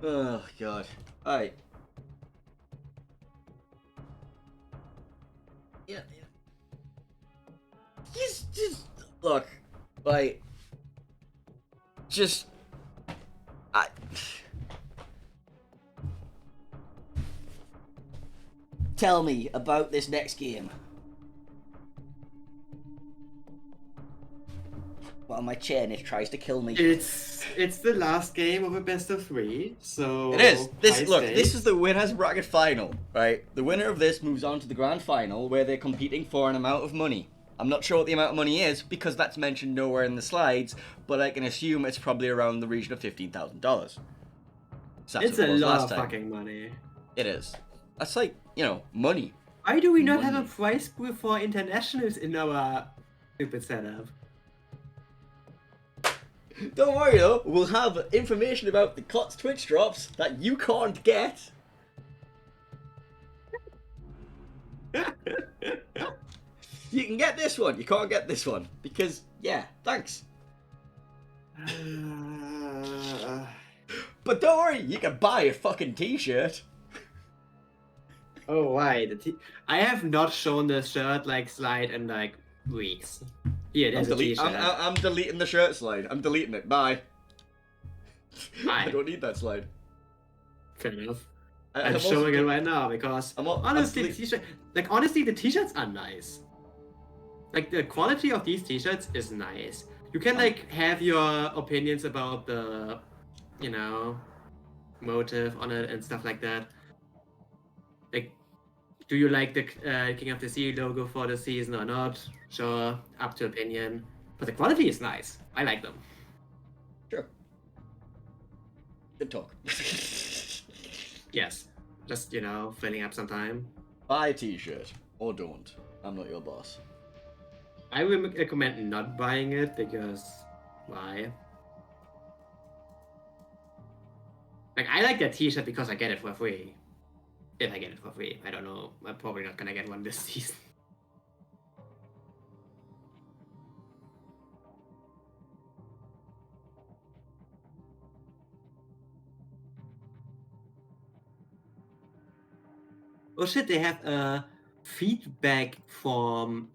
Oh god. Alright. Yeah. Just look, like, just I. Tell me about this next game. While my chairness tries to kill me. It's the last game of a best of 3, so It is. This look. stakes. This is the winners bracket final, right? The winner of this moves on to the grand final, where they're competing for an amount of money. I'm not sure what the amount of money is because that's mentioned nowhere in the slides, but I can assume it's probably around the region of $15,000. It's a lot of fucking money. It is. That's like, you know, money. Why do we not have Money. a prize pool for internationals in our stupid setup? Don't worry though, we'll have information about the COTS Twitch drops that you can't get. You can get this one, you can't get this one. Because, yeah, thanks. But don't worry, you can buy a fucking t-shirt. Oh, why? I have not shown the shirt like slide in like weeks. Here, there's a t-shirt. I'm deleting the shirt slide. I'm deleting it. Bye. Bye. I don't need that slide. Fair enough. I'm I'm showing it right now because honestly, the t-shirt, honestly, the t-shirts are nice. Like the quality of these t-shirts is nice. You can like have your opinions about the, you know, motive on it and stuff like that. Like, do you like the King of the Sea logo for the season or not? Sure, up to opinion. But the quality is nice. I like them. Sure. Good talk. Yes. Just, you know, filling up some time. Buy a t-shirt. Or don't. I'm not your boss. I would recommend not buying it because why? Like, I like that t-shirt because I get it for free. If I get it for free. I don't know. I'm probably not gonna get one this season. Oh shit, they have a feedback form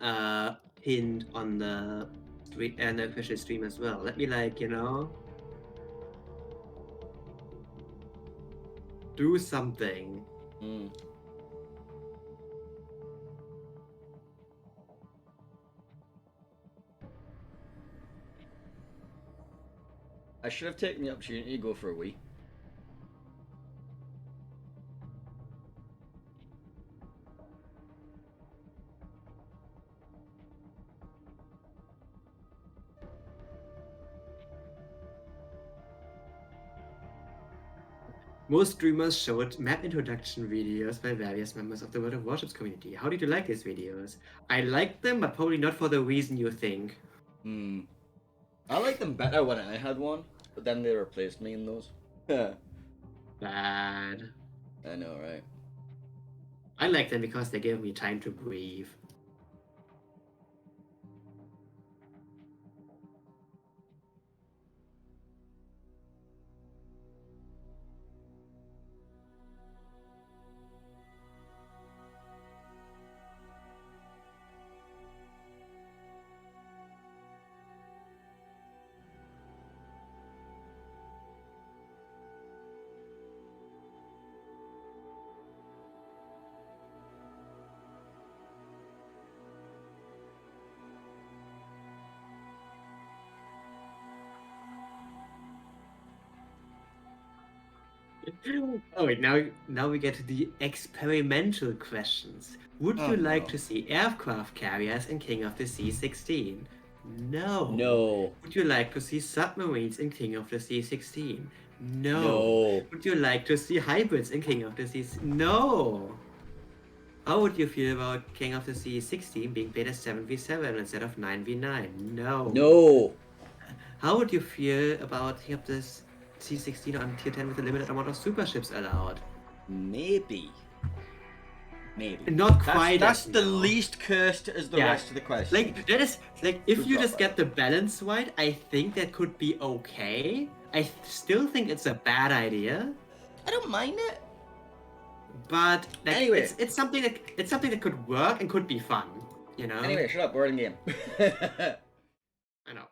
pinned on the official stream as well. Let me like, you know, do something. I should have taken the opportunity to go for a wee. Most streamers showed map introduction videos by various members of the World of Warships community. How did you like these videos? I liked them, but probably not for the reason you think. I liked them better when I had one, but then they replaced me in those. Bad. I know, right? I like them because they give me time to breathe. Oh wait, now we get to the experimental questions. Would Oh, you like no. to see aircraft carriers in King of the Sea 16? No. No. Would you like to see submarines in King of the Sea 16? No. No. Would you like to see hybrids in King of the Sea? No. How would you feel about King of the Sea 16 being played as 7v7 instead of 9v9? No. No. How would you feel about King of the Sea 16 on tier 10 with a limited amount of super ships allowed? Maybe. Maybe. Not quite. That's as the no. least cursed as the Yeah. rest of the questions. Like that is like if Good you job, just buddy. get the balance right, I think that could be okay. I still think it's a bad idea, I don't mind it. but like, Anyway. it's something that could work and could be fun. You know. Anyway, shut up. We're in game. I know.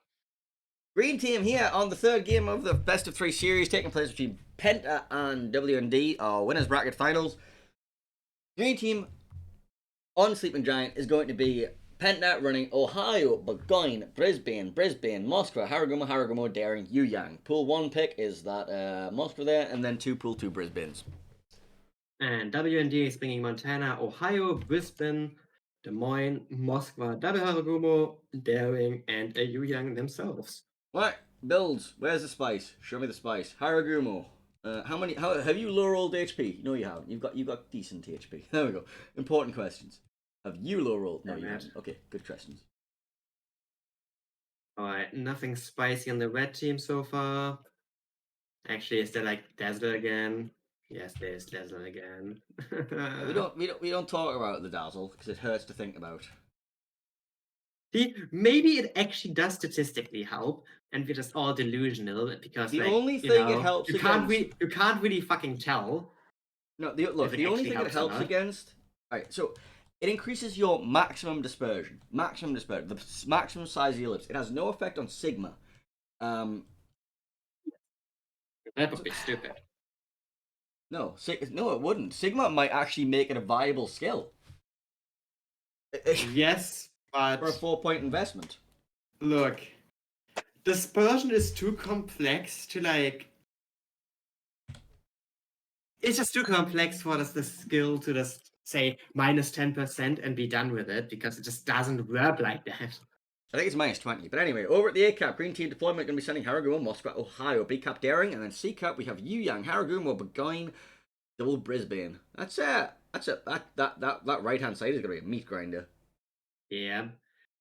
Green team here on the third game of the best of 3 series taking place between Penta and WND, our winners bracket finals. Green team on Sleeping Giant is going to be Penta running Ohio, Burgoyne, Brisbane, Moscow, Haragumo, Daring, Yuyang. Pool 1 pick is that Moscow there, and then Pool 2 Brisbanes. And WND is bringing Montana, Ohio, Brisbane, Des Moines, Moskva, double Haragumo, Daring, and Yuyang themselves. Right, builds. Where's the spice? Show me the spice. Haragumo. How have you low rolled HP? No, you haven't. You've got decent HP. There we go. Important questions. Have you low rolled? No, you haven't. Okay, good questions. Alright, nothing spicy on the red team so far. Actually, is there like Dazzler again? Yes, there's Dazzler again. We don't talk about the dazzle because it hurts to think about. See, maybe it actually does statistically help, and we're just all delusional because The like, only you thing know, it helps you can't against. you can't really fucking tell. No, If the it only actually thing it helps or helps not. against. Alright, so it increases your maximum dispersion. The maximum size of the ellipse. It has no effect on sigma. That would be stupid. No, no, it wouldn't. Sigma might actually make it a viable skill. Yes, but For a 4-point investment. look, dispersion is too complex to like. It's just too complex for the skill to just say minus 10% and be done with it because it just doesn't work like that. I think it's minus 20. But anyway, over at the A cap, green team deployment going to be sending Haragumo, Moscow, Ohio, B cap Daring, and then C cap we have Yuyang, Haragumo, Burgoyne, double Brisbane. That's it. That right hand side is going to be a meat grinder. Yeah.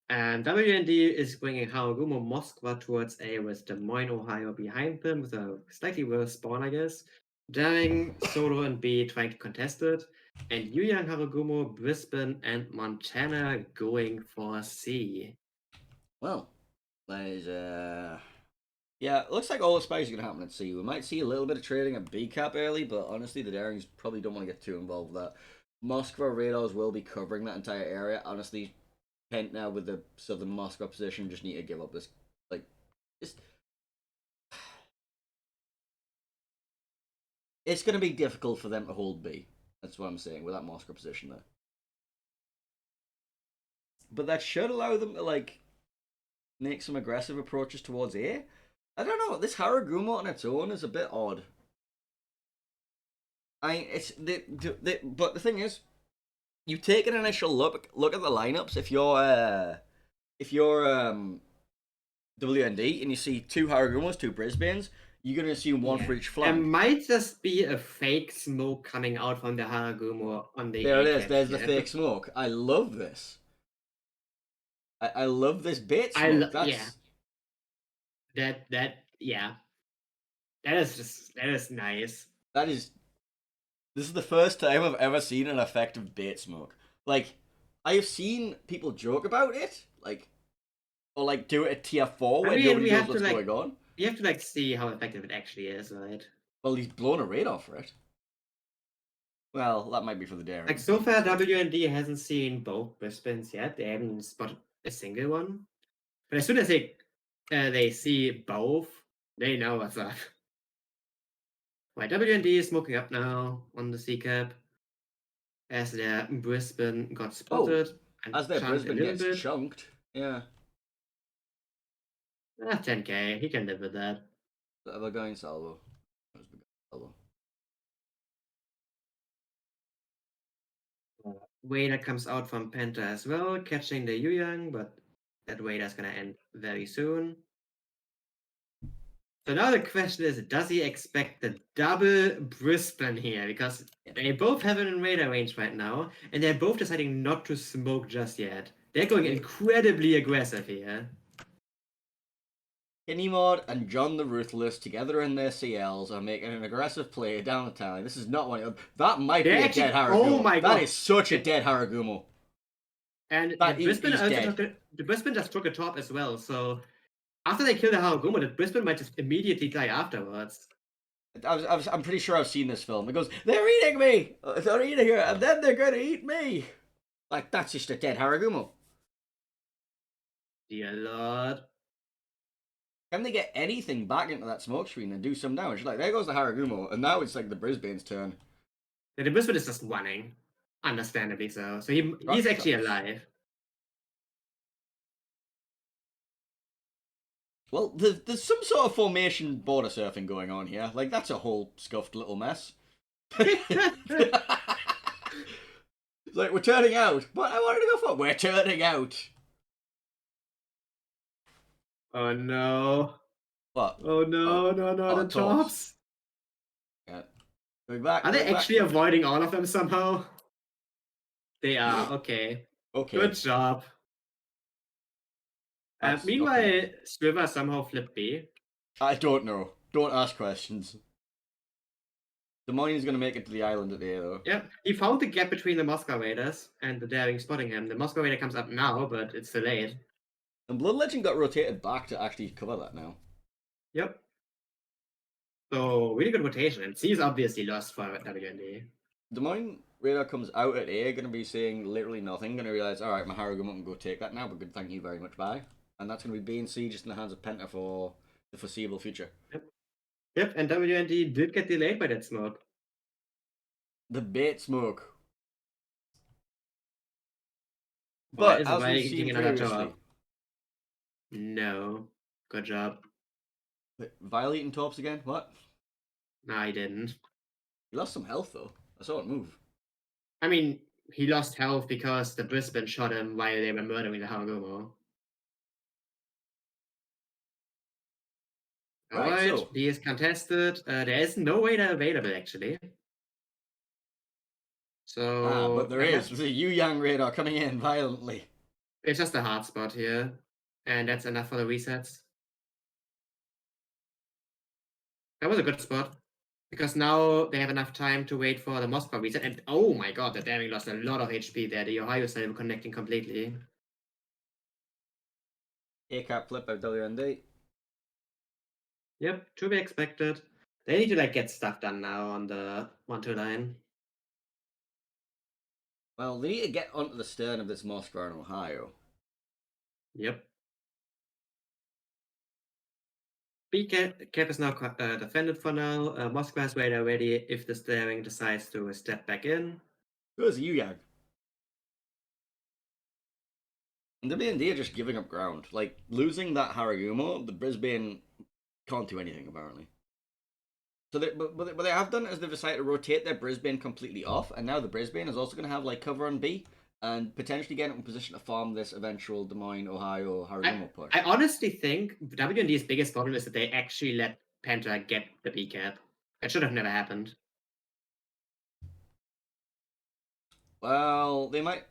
And WND is bringing Haragumo Moskva towards A with Des Moines, Ohio behind them with a slightly worse spawn, I guess. Daring, Solo, and B trying to contest it. And Yuyang, Haragumo, Brisbane, and Montana going for C. Well, there's yeah, it looks like all the spice is going to happen at C. We might see a little bit of trading at B cap early, but honestly, the Darings probably don't want to get too involved with that. Moscow radars will be covering that entire area. Honestly, Kent now with the southern Moscow position just need to give up this. Like, just. It's going to be difficult for them to hold B. That's what I'm saying with that Moscow position there. But that should allow them to, like, make some aggressive approaches towards A. I don't know. This Haragumo on its own is a bit odd. But the thing is, you take an initial look at the lineups. If you're WND and you see 2 Haragumos, 2 Brisbanes, you're gonna assume one for each There flank. might just be a fake smoke coming out from the Haragumo on the There it A is. cap There's the here. fake smoke. I love this. I love this bait smoke. Yeah. That is nice. This is the first time I've ever seen an effective bait smoke. Like, I have seen people joke about it, or do it at tier 4 where nobody knows what's going on. You have to see how effective it actually is, right? Well, he's blown a radar for it. Well, that might be for the Daring. Like, so far, WND hasn't seen both Brisbanes yet. They haven't spotted a single one. But as soon as they see both, they know what's up. Right, WND is smoking up now on the C cap. As their Brisbane got spotted. And as their chunked Brisbane a little gets bit. chunked. Yeah. 10k, he can live with that. We're going salvo. Wader comes out from Penta as well, catching the Yu-Yang, but that Wader's gonna end very soon. So now the question is, does he expect the double Brisbane here? Because they both have it in radar range right now, and they're both deciding not to smoke just yet. They're going incredibly aggressive here. Kinimod and John the Ruthless together in their CLs are making an aggressive play down the tally. This is not one. That might They're be actually- a dead Haragumo. oh my That God. is such a dead Haragumo. And But the Brisbane he's also dead. the Brisbane just took a top as well, so after they kill the Haragumo, the Brisbane might just immediately die afterwards. I'm pretty sure I've seen this film. It goes, they're eating me! They're eating her, and then they're going to eat me! Like, that's just a dead Haragumo. Dear Lord. Can they get anything back into that smoke screen and do some damage? Like, there goes the Haragumo, and now it's like the Brisbane's turn. The Brisbane is just running. Understandably so. So he's actually alive. Well, there's some sort of formation border surfing going on here. Like, that's a whole scuffed little mess. It's like, we're turning out. What I wanted to go for? We're turning out. Oh no. What? Oh no, no, oh, the tops. Yeah. Going back. Are they going actually back. avoiding all of them somehow? They are, okay. Okay. Good job. Meanwhile, okay. Swiver somehow flipped B. I don't know. Don't ask questions. Des Moines is going to make it to the island at the end, though. Yeah, he found the gap between the Moscow Raiders and the Daring spotting him. The Moscow Raider comes up now, but it's delayed. And Blood Legend got rotated back to actually cover that now. Yep. So, really good rotation. And C is obviously lost for WND. Des Moines Radar comes out at A, going to be saying literally nothing. Going to realize, all right, my Haragumo can go take that now, but good, thank you very much, bye. And that's going to be B and C just in the hands of Penta for the foreseeable future. Yep, and WND did get delayed by that smoke. The bait smoke. But But as we've seen previously, no. Good job. violating tops again? What? No, he didn't. He lost some health though. I saw it move. I mean, he lost health because the Brisbane shot him while they were murdering the Haragumo. Right, Alright, so B is contested. There is no Raider available actually. So but there is. There's a Yu Yang radar coming in violently. It's just a hard spot here. And that's enough for the resets. That was a good spot. Because now they have enough time to wait for the Moscow reset. And oh my god, the Daring lost a lot of HP there. The Ohio side connecting completely. A-cap flip by WND. Yep, to be expected. They need to like get stuff done now on the 1-2 line. Well, they need to get onto the stern of this Moscow in Ohio. Yep. B cap is now defended for now. Moscow has radar ready if the Daring decides to step back in. Who's Yu Yang? And WND are just giving up ground. Like, losing that Haragumo, the Brisbane can't do anything, apparently. So what they have done is they've decided to rotate their Brisbane completely off, and now the Brisbane is also going to have like cover on B, and potentially get in position to farm this eventual Des Moines, Ohio Haragumo push. I honestly think WND's biggest problem is that they actually let Penta get the B cap. That should have never happened. Well, they might.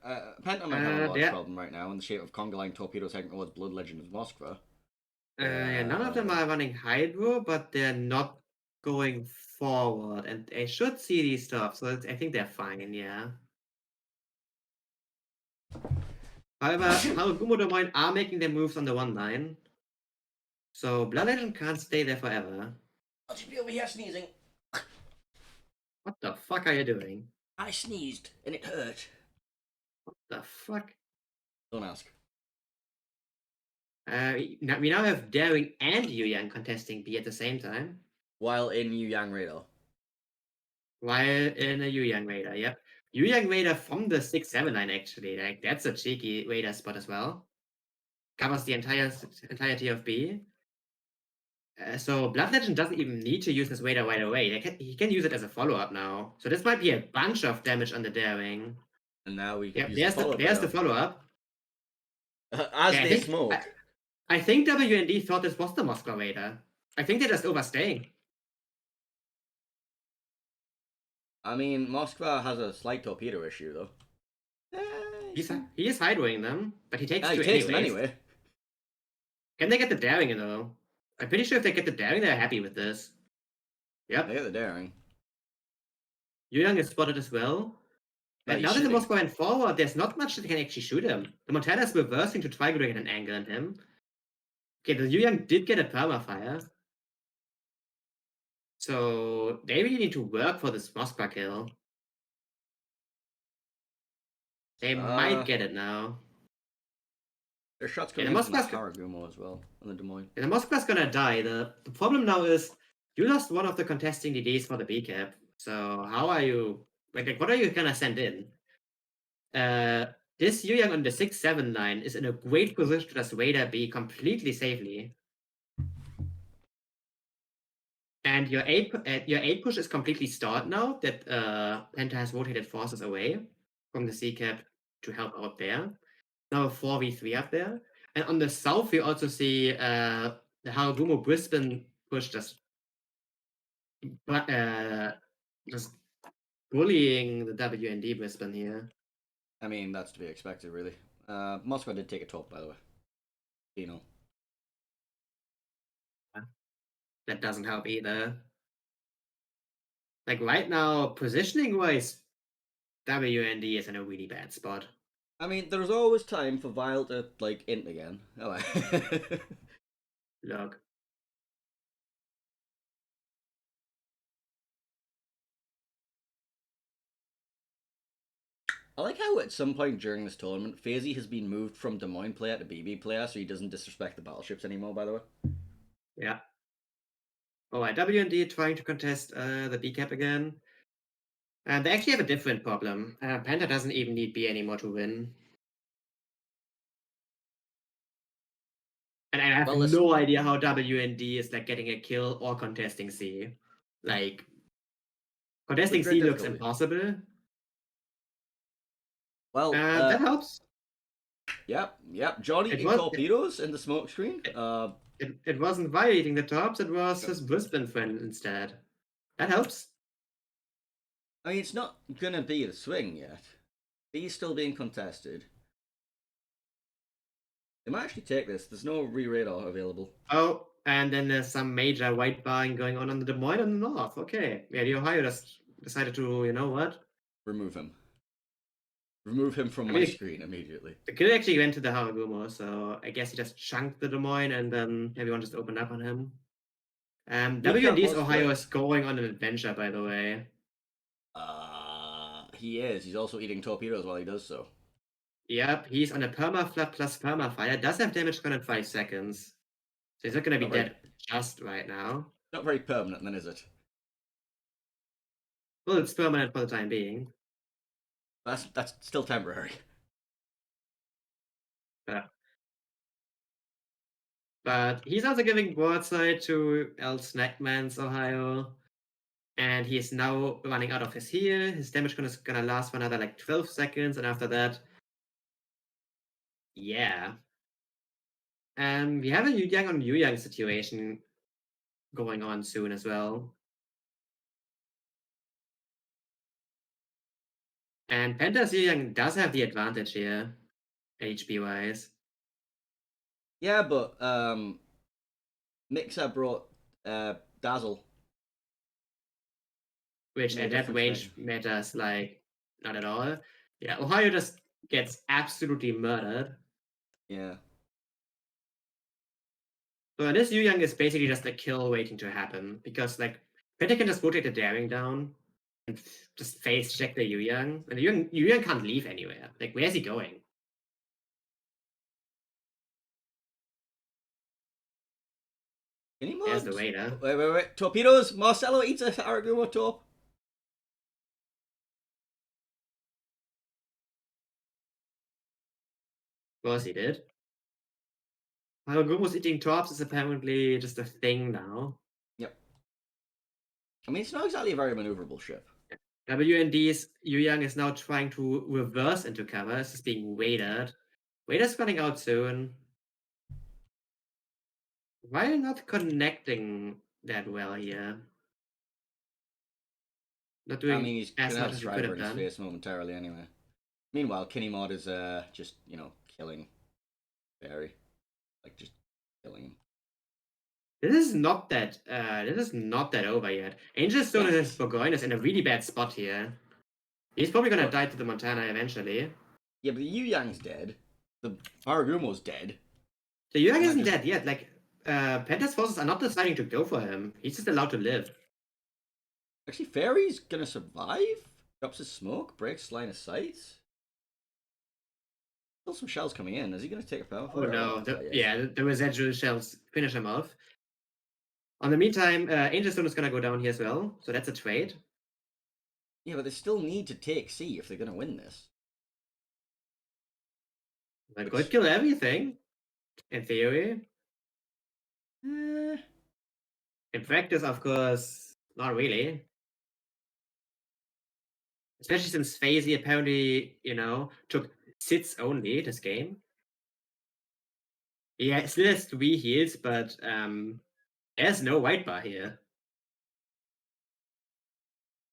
Penta might have a large yeah. problem right now in the shape of conga line torpedoes heading towards Blood Legend of Moskva. Yeah, none of them are running Hydro, but they're not going forward, and they should see these stuff, so I think they're fine, yeah. However, Haragumo Des Moines are making their moves on the 1 line, so Blood Legend can't stay there forever. I'll just be over here sneezing. What the fuck are you doing? I sneezed, and it hurt. What the fuck? Don't ask. We now have Daring and Yu Yang contesting B at the same time. While in Yu Yang radar. While in a Yu Yang Raider, yep. Yu Yang Raider from the 6-7 line, actually. Like, that's a cheeky Raider spot as well. Covers the entirety of B. So Blood Legend doesn't even need to use this Raider right away. He can use it as a follow-up now. So this might be a bunch of damage on the Daring. And now we Yep, use the there's the follow-up. follow-up. As Yeah, they smoke. I think WND thought this was the Moskva Raider. I think they're just overstaying. I mean, Moskva has a slight torpedo issue, though. He is hiding them, but he takes He two takes anyways. them anyway. Can they get the daring though? I'm pretty sure if they get the daring, they're happy with this. Yep. They get the daring. Yu Yang is spotted as well. Yeah, And he's now that the shooting. Moskva went forward, there's not much that can actually shoot him. The Montana is reversing to try to get an angle on him. Okay, the Yu Yang did get a permafire. So they really need to work for this Moskva kill. They might get it now. There's shots Yeah, coming the in from the Moskva's Haragumo as well, and the Des Moines. Yeah, the Moskva's gonna die. The problem now is you lost one of the contesting DDs for the B cap. So how are you like what are you gonna send in? This Yu Yang on the 6-7 line is in a great position to just Raider B completely safely. And your 8 push is completely stalled now that Penta has rotated forces away from the C cap to help out there. Now a 4v3 up there. And on the south, we also see the Haragumo Brisbane push just just bullying the WND Brisbane here. I mean, that's to be expected, really. Moskva did take a top, by the way. Dino. That doesn't help either. Like right now, positioning wise, WND is in a really bad spot. I mean, there's always time for Vile to, like, int again. Oh, Look. I like how at some point during this tournament, FaZe has been moved from Des Moines player to BB player, so he doesn't disrespect the battleships anymore, by the way. Yeah. Alright, WND trying to contest the B cap again. And they actually have a different problem. Panda doesn't even need B anymore to win. And I have no idea how WND is like getting a kill or contesting C. Like contesting C looks impossible. Well, that helps. Yep. Johnny eating torpedoes in the smoke screen. It wasn't violating the tops, it was his Brisbane friend instead. That helps. I mean, it's not gonna be the swing yet. He's still being contested. They might actually take this. There's no re-radar available. Oh, and then there's some major white barring going on the Des Moines and the north. Okay. Yeah, the Ohio just decided to, you know what? Remove him. Remove him from my screen immediately. The kill actually went to the Haragumo, so I guess he just chunked the Des Moines and then everyone just opened up on him. WND's Ohio is going on an adventure, by the way. He is. He's also eating torpedoes while he does so. Yep, he's on a perma-flood plus perma-fire. Does have damage gone in 5 seconds. So he's not going to be dead just right now. Not very permanent then, is it? Well, it's permanent for the time being. That's still temporary. But he's also giving broadside to El Snackman's Ohio. And he is now running out of his heal. His damage is gonna last for another like 12 seconds, and after that, yeah. We have a Yu Yang on Yu Yang situation going on soon as well. And Penta's Yu Yang does have the advantage here, HP wise. Yeah, but Mixer brought Dazzle. Which at that range matters like not at all. Yeah, Ohio just gets absolutely murdered. Yeah. So this Yu Yang is basically just a kill waiting to happen because like Penta can just rotate the daring down and just face check the Yu Yang. And the Yu Yang can't leave anywhere. Like where's he going? Any more? There's the Raider. Wait. Torpedoes! Marcelo eats a Haragumo torp. Of course he did. Haragumo's eating torps is apparently just a thing now. Yep. I mean, it's not exactly a very maneuverable ship. WND's Yu Yang is now trying to reverse into cover. This is being waited. Wader's running out soon. Why not connecting that well here? Not I doing mean, he's as gonna much have as he could Shriver have in his done. face momentarily anyway. Meanwhile, Kinnymod is just killing Barry, like just killing him. This is not that over yet. Angel Stone and his Burgoyne is in a really bad spot here. He's probably gonna die to the Montana eventually. Yeah, but the Yu Yang's dead. The Haragumo's dead. The Yu Yang And I isn't just- dead yet. Like, Penta's forces are not deciding to go for him. He's just allowed to live. Actually, Fairy's gonna survive. Drops his smoke, breaks line of sight. Still some shells coming in. Is he gonna take a power? Oh no! Yes. The residual shells finish him off. On the meantime, Angel Stone is gonna go down here as well. So that's a trade. Yeah, but they still need to take C if they're gonna win this. They could kill everything, in theory. Eh. In practice, of course, not really. Especially since FaZe apparently, took sits only this game. Yeah, still has 3 heals, but there's no white bar here.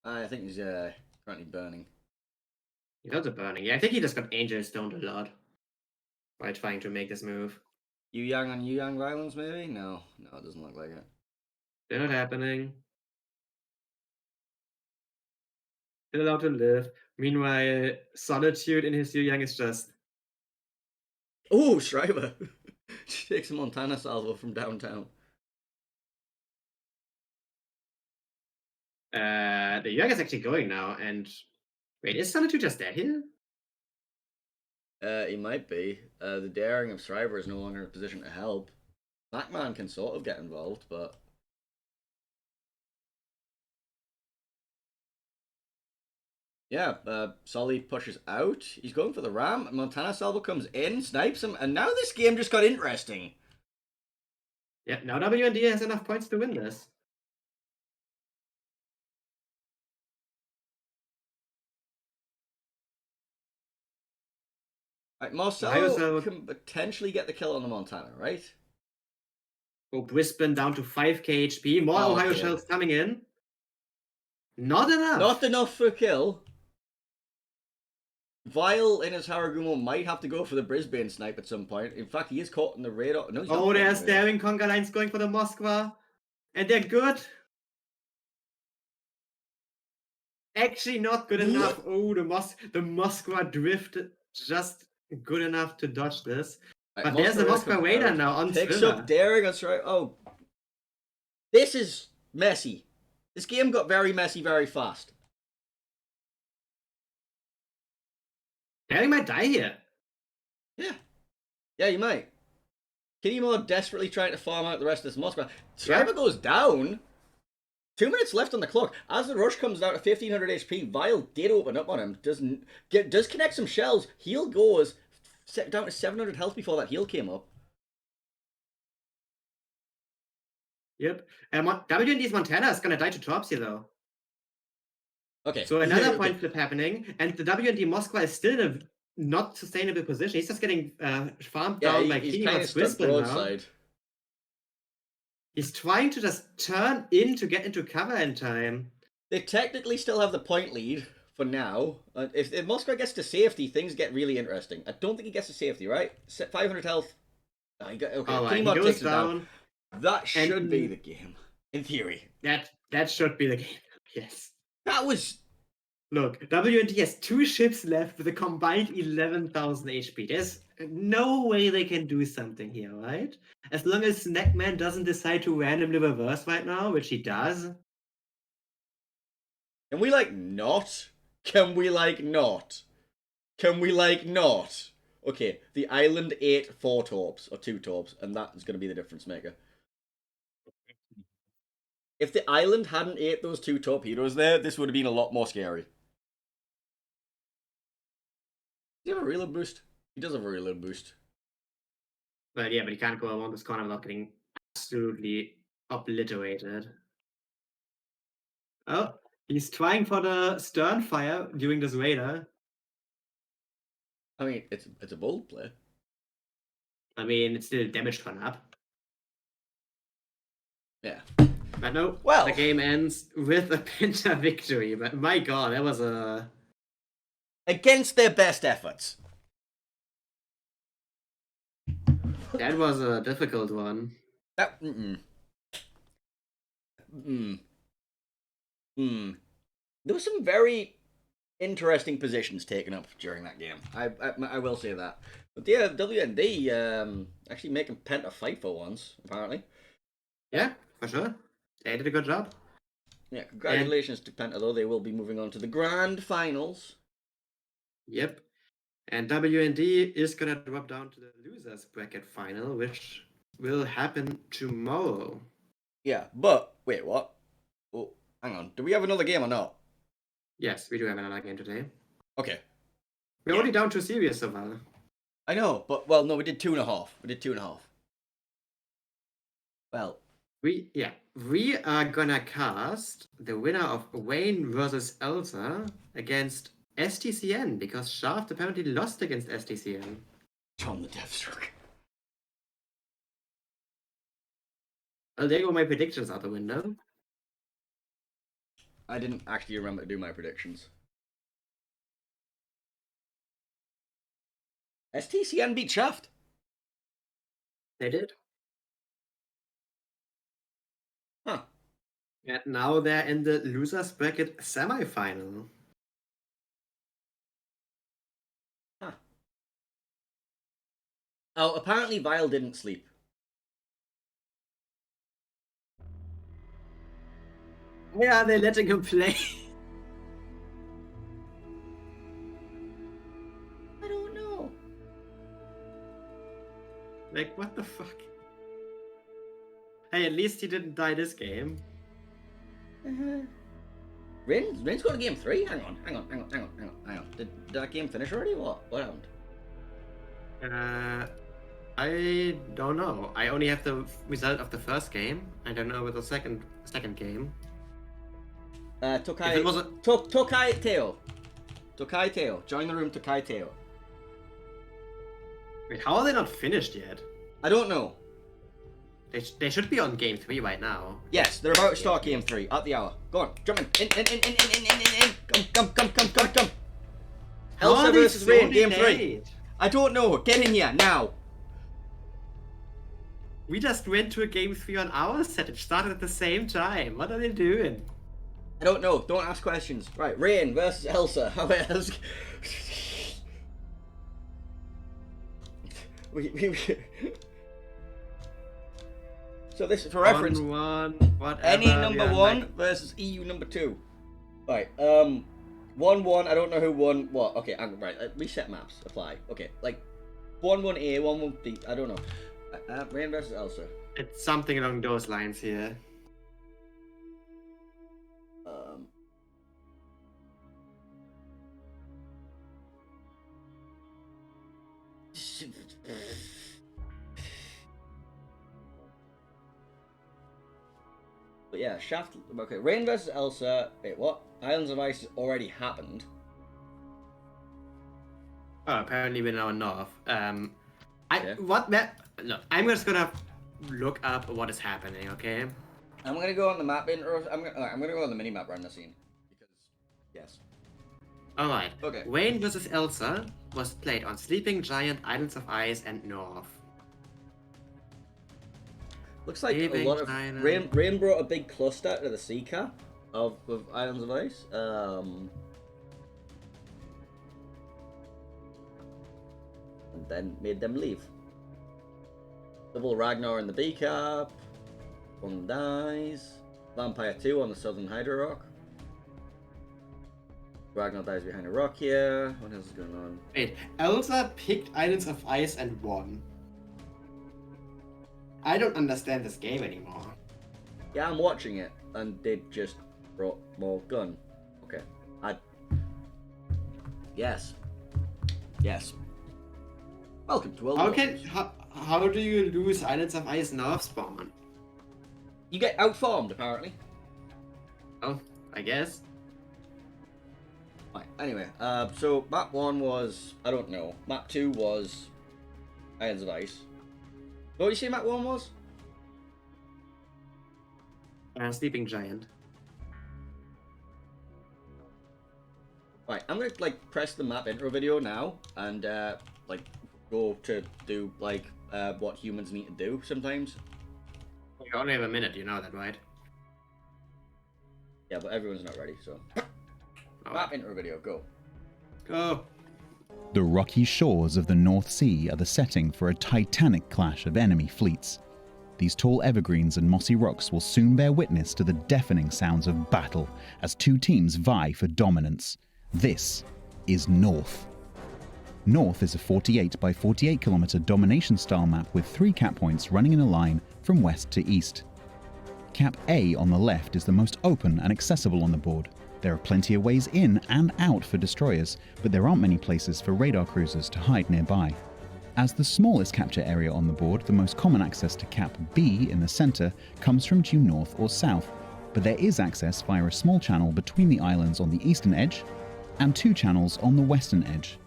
I think he's currently burning. He's also burning. Yeah, I think he just got Angel Stoned a lot while trying to make this move. Yu Yang on Yu Yang violence, maybe? No, it doesn't look like it. Still not happening. Still allowed to live. Meanwhile, Solitude in his Yu Yang is just. Oh, Shriver! She takes a Montana salvo from downtown. The Yu Yang is actually going now, and. Wait, is Solitude just dead here? He might be. The daring of Shriver is no longer in a position to help. Blackman can sort of get involved, but. Yeah, Solly pushes out. He's going for the ram. Montana salvo comes in, snipes him, and now this game just got interesting. Yeah, now WND has enough points to win this. Right, Marcelo can potentially get the kill on the Montana, right? Oh, Brisbane down to 5k HP. More Ohio shells coming in. Not enough. Not enough for a kill. Vile in his Haragumo might have to go for the Brisbane snipe at some point. In fact, he is caught in the radar. No, he's not there's daring conga lines going for the Moskva. And they're good. Actually not good enough. Oh, the Moskva drifted just good enough to dodge this. Right, but there's the Moskva Raider now on Picks Swimmer. up daring on strike. Oh. This is messy. This game got very messy very fast. Daring might die here. Yeah. Yeah, you might. Kinnymod desperately trying to farm out the rest of this Moskva. Shriver goes down. 2 minutes left on the clock. As the rush comes down to 1500 HP, Vile did open up on him. Does connect some shells. Heal goes down to 700 health before that heal came up. Yep. WND's Montana is going to die to Topsy, though. Okay. So another point flip happening, and the WND Moskva is still in a not sustainable position. He's just getting farmed down by Kinnymod's Brisbane now. He's trying to just turn in to get into cover in time. They technically still have the point lead for now. If Moskva gets to safety, things get really interesting. I don't think he gets to safety, right? 500 health. Oh, okay, he goes down. That should be the game, in theory. That should be the game, yes. That was... Look, WND has 2 ships left with a combined 11,000 HP. There's no way they can do something here, right? As long as Snackman doesn't decide to randomly reverse right now, which he does. Can we, not? Can we, not? Can we, not? Okay, the island ate 4 torps, or 2 torps, and that is going to be the difference maker. If the island hadn't ate those 2 torpedoes there, this would have been a lot more scary. Does he have a reload boost? He does have a reload boost. But yeah, but he can't go around this corner without getting absolutely obliterated. Oh, He's trying for the stern fire during this raider. I mean, it's a bold play. I mean, it's still damage gone up. Yeah. But no, Well. the game ends with a Penta victory. But my god, that was a... Against their best efforts. That was a difficult one. That. There were some very interesting positions taken up during that game. I will say that. But yeah, WND actually making Penta fight for once, apparently. Yeah, for sure. They did a good job. Yeah, congratulations to Penta, though. They will be moving on to the grand finals. Yep. And WND is gonna drop down to the losers bracket final, which will happen tomorrow. Yeah, but wait, what? Oh, hang on. Do we have another game or not? Yes, we do have another game today. Okay. We're only down to series so far. I know, but well, no, we did 2.5. We did 2.5. Well, We are gonna cast the winner of Wayne versus Elsa against STCN because Shaft apparently lost against STCN. John the Deathstroke. Well, there go my predictions out the window. I didn't actually remember to do my predictions. STCN beat Shaft. They did. Huh. And now they're in the losers bracket semifinal. Huh. Oh, apparently Vile didn't sleep. Why are they letting him play? I don't know. Like, what the fuck? Hey, at least he didn't die this game. Rain's got a game 3? Hang on. Did that game finish already? What happened? I don't know. I only have the result of the first game. I don't know about the second game. Tokai. If it was a... Tokai Teo. Tokai Teo. Join the room, Tokai Teo. Wait, how are they not finished yet? I don't know. They should be on game 3 right now. Yes, they're about to start game 3 at the hour. Go on, jump in. Come. How Elsa are they versus so Rain, game delayed? 3. I don't know. Get in here now. We just went to a game 3 on our set. It started at the same time. What are they doing? I don't know. Don't ask questions. Right, Rain versus Elsa. How about ask? So this is for reference. Whatever, Any number 1 like... versus EU number 2. Right. 1-1. I don't know who won what. Okay. Right. Reset maps. Apply. Okay. Like 1-1A, 1-1B. I don't know. Rain versus Elsa. It's something along those lines here. But yeah, Shaft. Okay, Rain versus Elsa. Wait, what? Islands of Ice has already happened. Oh, apparently we're now north. Okay. No, I'm just gonna look up what is happening. Okay. I'm gonna go on the map intro. I'm gonna go on the mini map run the scene because yes. All right. Okay. Wayne versus Elsa was played on Sleeping Giant, Islands of Ice, and North. Looks like Sleeping a lot of Giant. Rain brought a big cluster to the sea cap of Islands of Ice. And then made them leave. Double Ragnar in the B cap. One dies. Vampire 2 on the Southern Hydro Rock. Ragnar dies behind a rock here. What else is going on? Wait, Elsa picked Islands of Ice and won. I don't understand this game anymore. Yeah, I'm watching it, and they just brought more gun. Okay. Yes. Welcome to World War. How do you lose Islands of Ice North spawn? You get outfarmed, apparently. Oh, I guess. Right, anyway, so map 1 was, I don't know. Map 2 was Islands of Ice. What did you say map 1 was? Sleeping Giant. Right, I'm gonna like press the map intro video now and like go to do like what humans need to do sometimes. You only have a minute, you know that, right? Yeah, but everyone's not ready, so. Oh, Map intro video, go. go. The rocky shores of the North Sea are the setting for a titanic clash of enemy fleets. These tall evergreens and mossy rocks will soon bear witness to the deafening sounds of battle as two teams vie for dominance. This is North. North is a 48 by 48 kilometer domination-style map with 3 cap points running in a line from west to east. Cap A on the left is the most open and accessible on the board. There are plenty of ways in and out for destroyers, but there aren't many places for radar cruisers to hide nearby. As the smallest capture area on the board, the most common access to Cap B in the center comes from due north or south, but there is access via a small channel between the islands on the eastern edge and 2 channels on the western edge.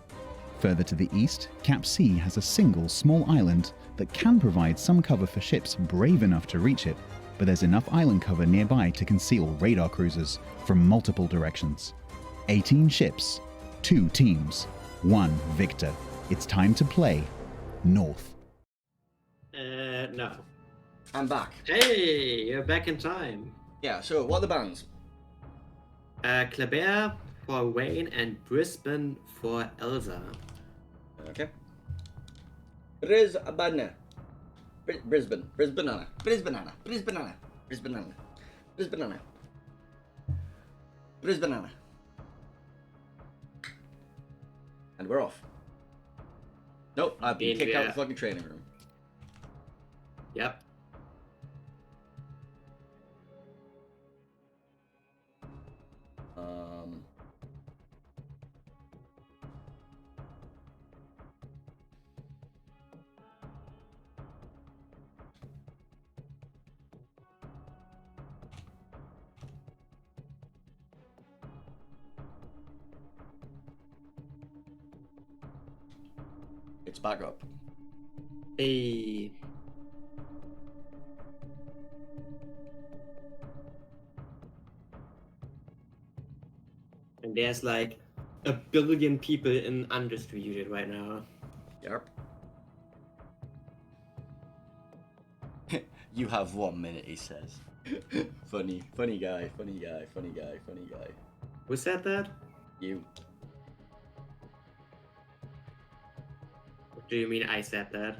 Further to the east, Cap C has a single small island that can provide some cover for ships brave enough to reach it, but there's enough island cover nearby to conceal radar cruisers from multiple directions. 18 ships, 2 teams, 1 victor. It's time to play North. No. I'm back. Hey, you're back in time. Yeah, so what are the bands? Kleber for Wayne and Brisbane for Elsa. Okay. Brisbane. Brisbane. Brisbane. Brisbane. Brisbane. Brisbane. Brisbane. Brisbane. And we're off. Nope, I've been kicked out of the fucking training room. Yep. It's back up. Hey. And there's like a billion people in Undisputed right now. Yep. You have 1 minute, he says. Funny guy. Who said that? You. What do you mean I said that?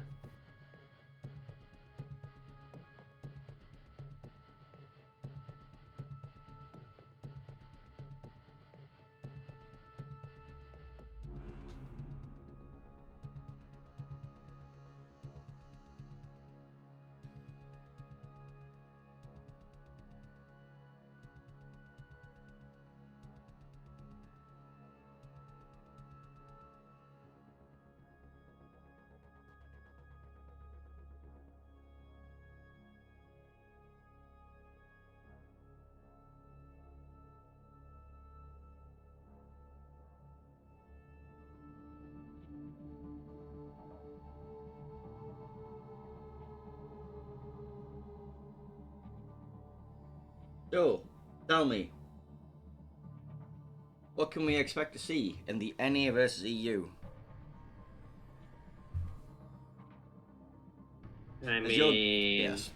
So, tell me, what can we expect to see in the NA versus EU? I As your- mean, yes.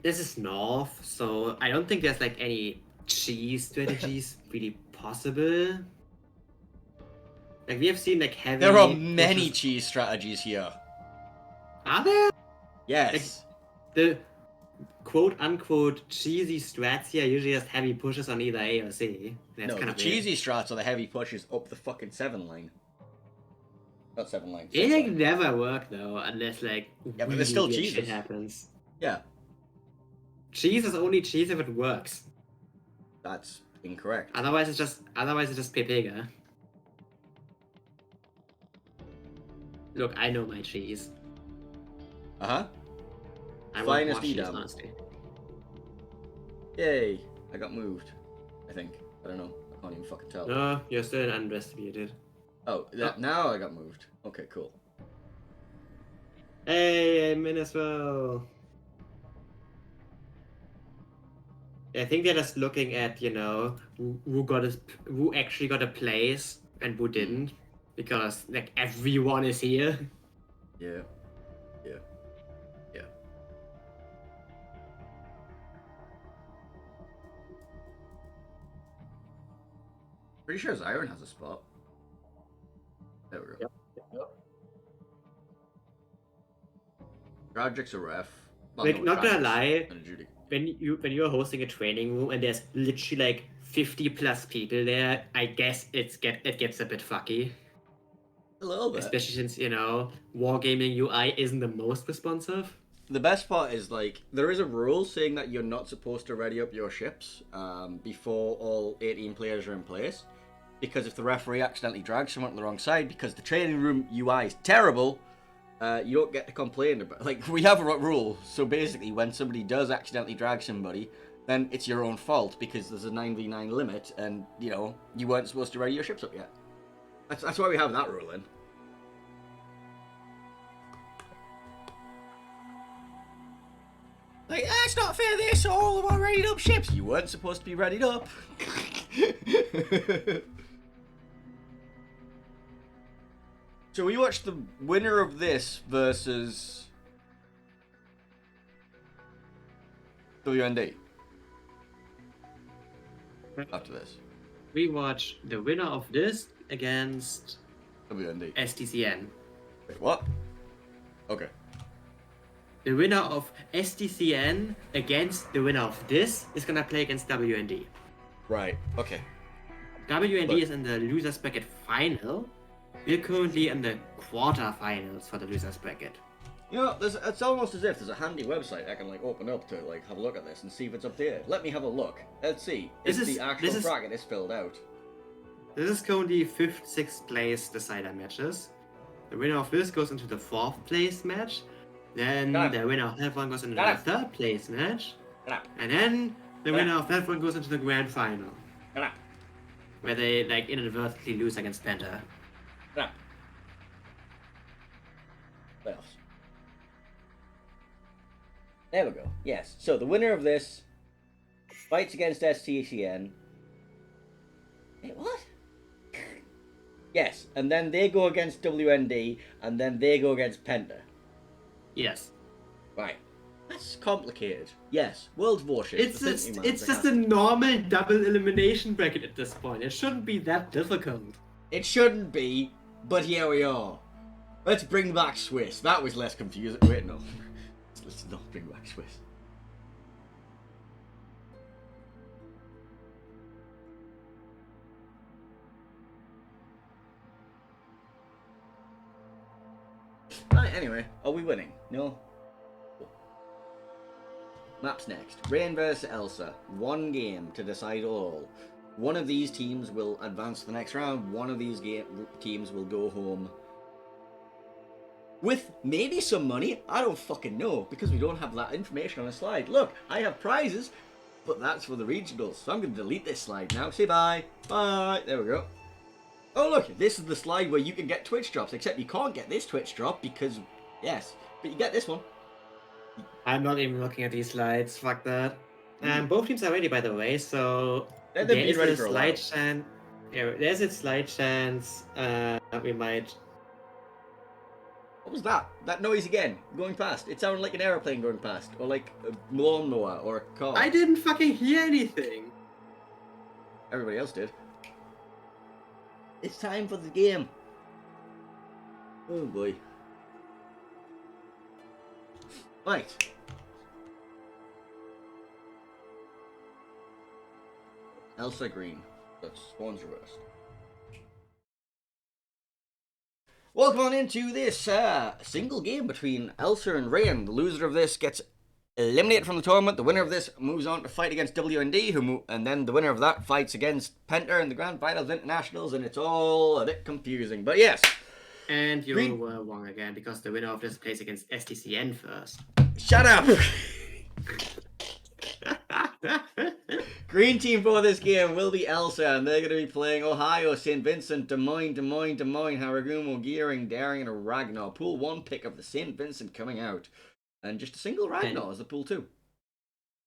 this is North, so I don't think there's like any cheese strategies really possible. Like we have seen like heavy. There are many pushes- cheese strategies here. Are there? Yes. The quote unquote cheesy strats here usually just heavy pushes on either A or C. That's No, kind the of cheesy strats are the heavy pushes up the fucking 7 line. Not 7 line. It 6 like line. never work though, unless like Yeah, but they're still weird cheeses. shit happens. Yeah, Cheese is only cheese if it works. that's incorrect. Otherwise it's just pepega. Look, I know my cheese. Uh-huh. I want Finest more cheese, Edam. honestly. Yay, I got moved. I think. I don't know. I can't even fucking tell. No, you're still undisputed. Oh, now I got moved. Okay, cool. Hey, I'm in as well. I think they're just looking at, who actually got a place and who didn't, because like everyone is here. Yeah. Yeah. Yeah. Pretty sure Zyron has a spot. There we go. Yep. Dragic's a ref. Well, Like, no, not gonna Dragic's lie, an adjudicator. when you're hosting a training room and there's literally like 50 plus people there, I guess it gets a bit fucky. A little bit. Especially since, Wargaming UI isn't the most responsive. The best part is, like, there is a rule saying that you're not supposed to ready up your ships before all 18 players are in place. Because if the referee accidentally drags someone to the wrong side, because the training room UI is terrible, you don't get to complain about. Like, we have a rule, so basically when somebody does accidentally drag somebody, then it's your own fault because there's a 9v9 limit and, you weren't supposed to ready your ships up yet. That's why we have that rule in. Like, that's not fair, this, all of our readied up ships. You weren't supposed to be readied up. So we watched the winner of this versus WND. After this. We watch the winner of this against WND. STCN. Wait, what? Okay. The winner of STCN against the winner of this is gonna play against WND. Right, okay. WND is in the losers bracket final. We're currently in the quarterfinals for the losers bracket. It's almost as if there's a handy website I can open up to have a look at this and see if it's updated. Let me have a look. Let's see if the actual bracket is filled out. This is currently 5th, 6th place decider matches. The winner of this goes into the 4th place match. Then the winner of that one goes into the 3rd place match. And then the winner of that one goes into the grand final. Where they inadvertently lose against Penta. Playoffs. There we go. Yes. So the winner of this fights against STCN. Wait, what? Yes, and then they go against WND, and then they go against Penta. Yes. Right. That's complicated. Yes. World Warship. It's just a normal double elimination bracket at this point. It shouldn't be that difficult. It shouldn't be, but here we are. Let's bring back Swiss. That was less confusing. Wait, no. Let's not bring back Swiss. Right, anyway. Are we winning? No? Maps next. Rain vs Elsa. One game to decide all. One of these teams will advance to the next round. One of these teams will go home with maybe some money. I don't fucking know, because we don't have that information on a slide. Look, I have prizes, but that's for the regionals. So I'm going to delete this slide now. Say bye. Bye. There we go. Oh, look, this is the slide where you can get Twitch drops, except you can't get this Twitch drop because, yes, but you get this one. I'm not even looking at these slides. Fuck that. Both teams are ready, by the way, so They've been ready for a while. There's a slight chance that we might. What was that? That noise again, going past. It sounded like an aeroplane going past, or like a lawnmower, or a car. I didn't fucking hear anything. Everybody else did. It's time for the game. Oh boy. Right. Elsa Green. That's spawns reversed. Welcome on into this single game between Elsa and Rain. The loser of this gets eliminated from the tournament. The winner of this moves on to fight against WND, and then the winner of that fights against Penta in the Grand Finals Internationals, and it's all a bit confusing. But yes. And you were wrong again, because the winner of this plays against STCN first. Shut up! Green team for this game will be Elsa, and they're going to be playing Ohio, St. Vincent, Des Moines, Haragumo, Gearing, Daring, and Ragnar. Pool 1 pick of the St. Vincent coming out. And just a single Ragnar as the pool 2.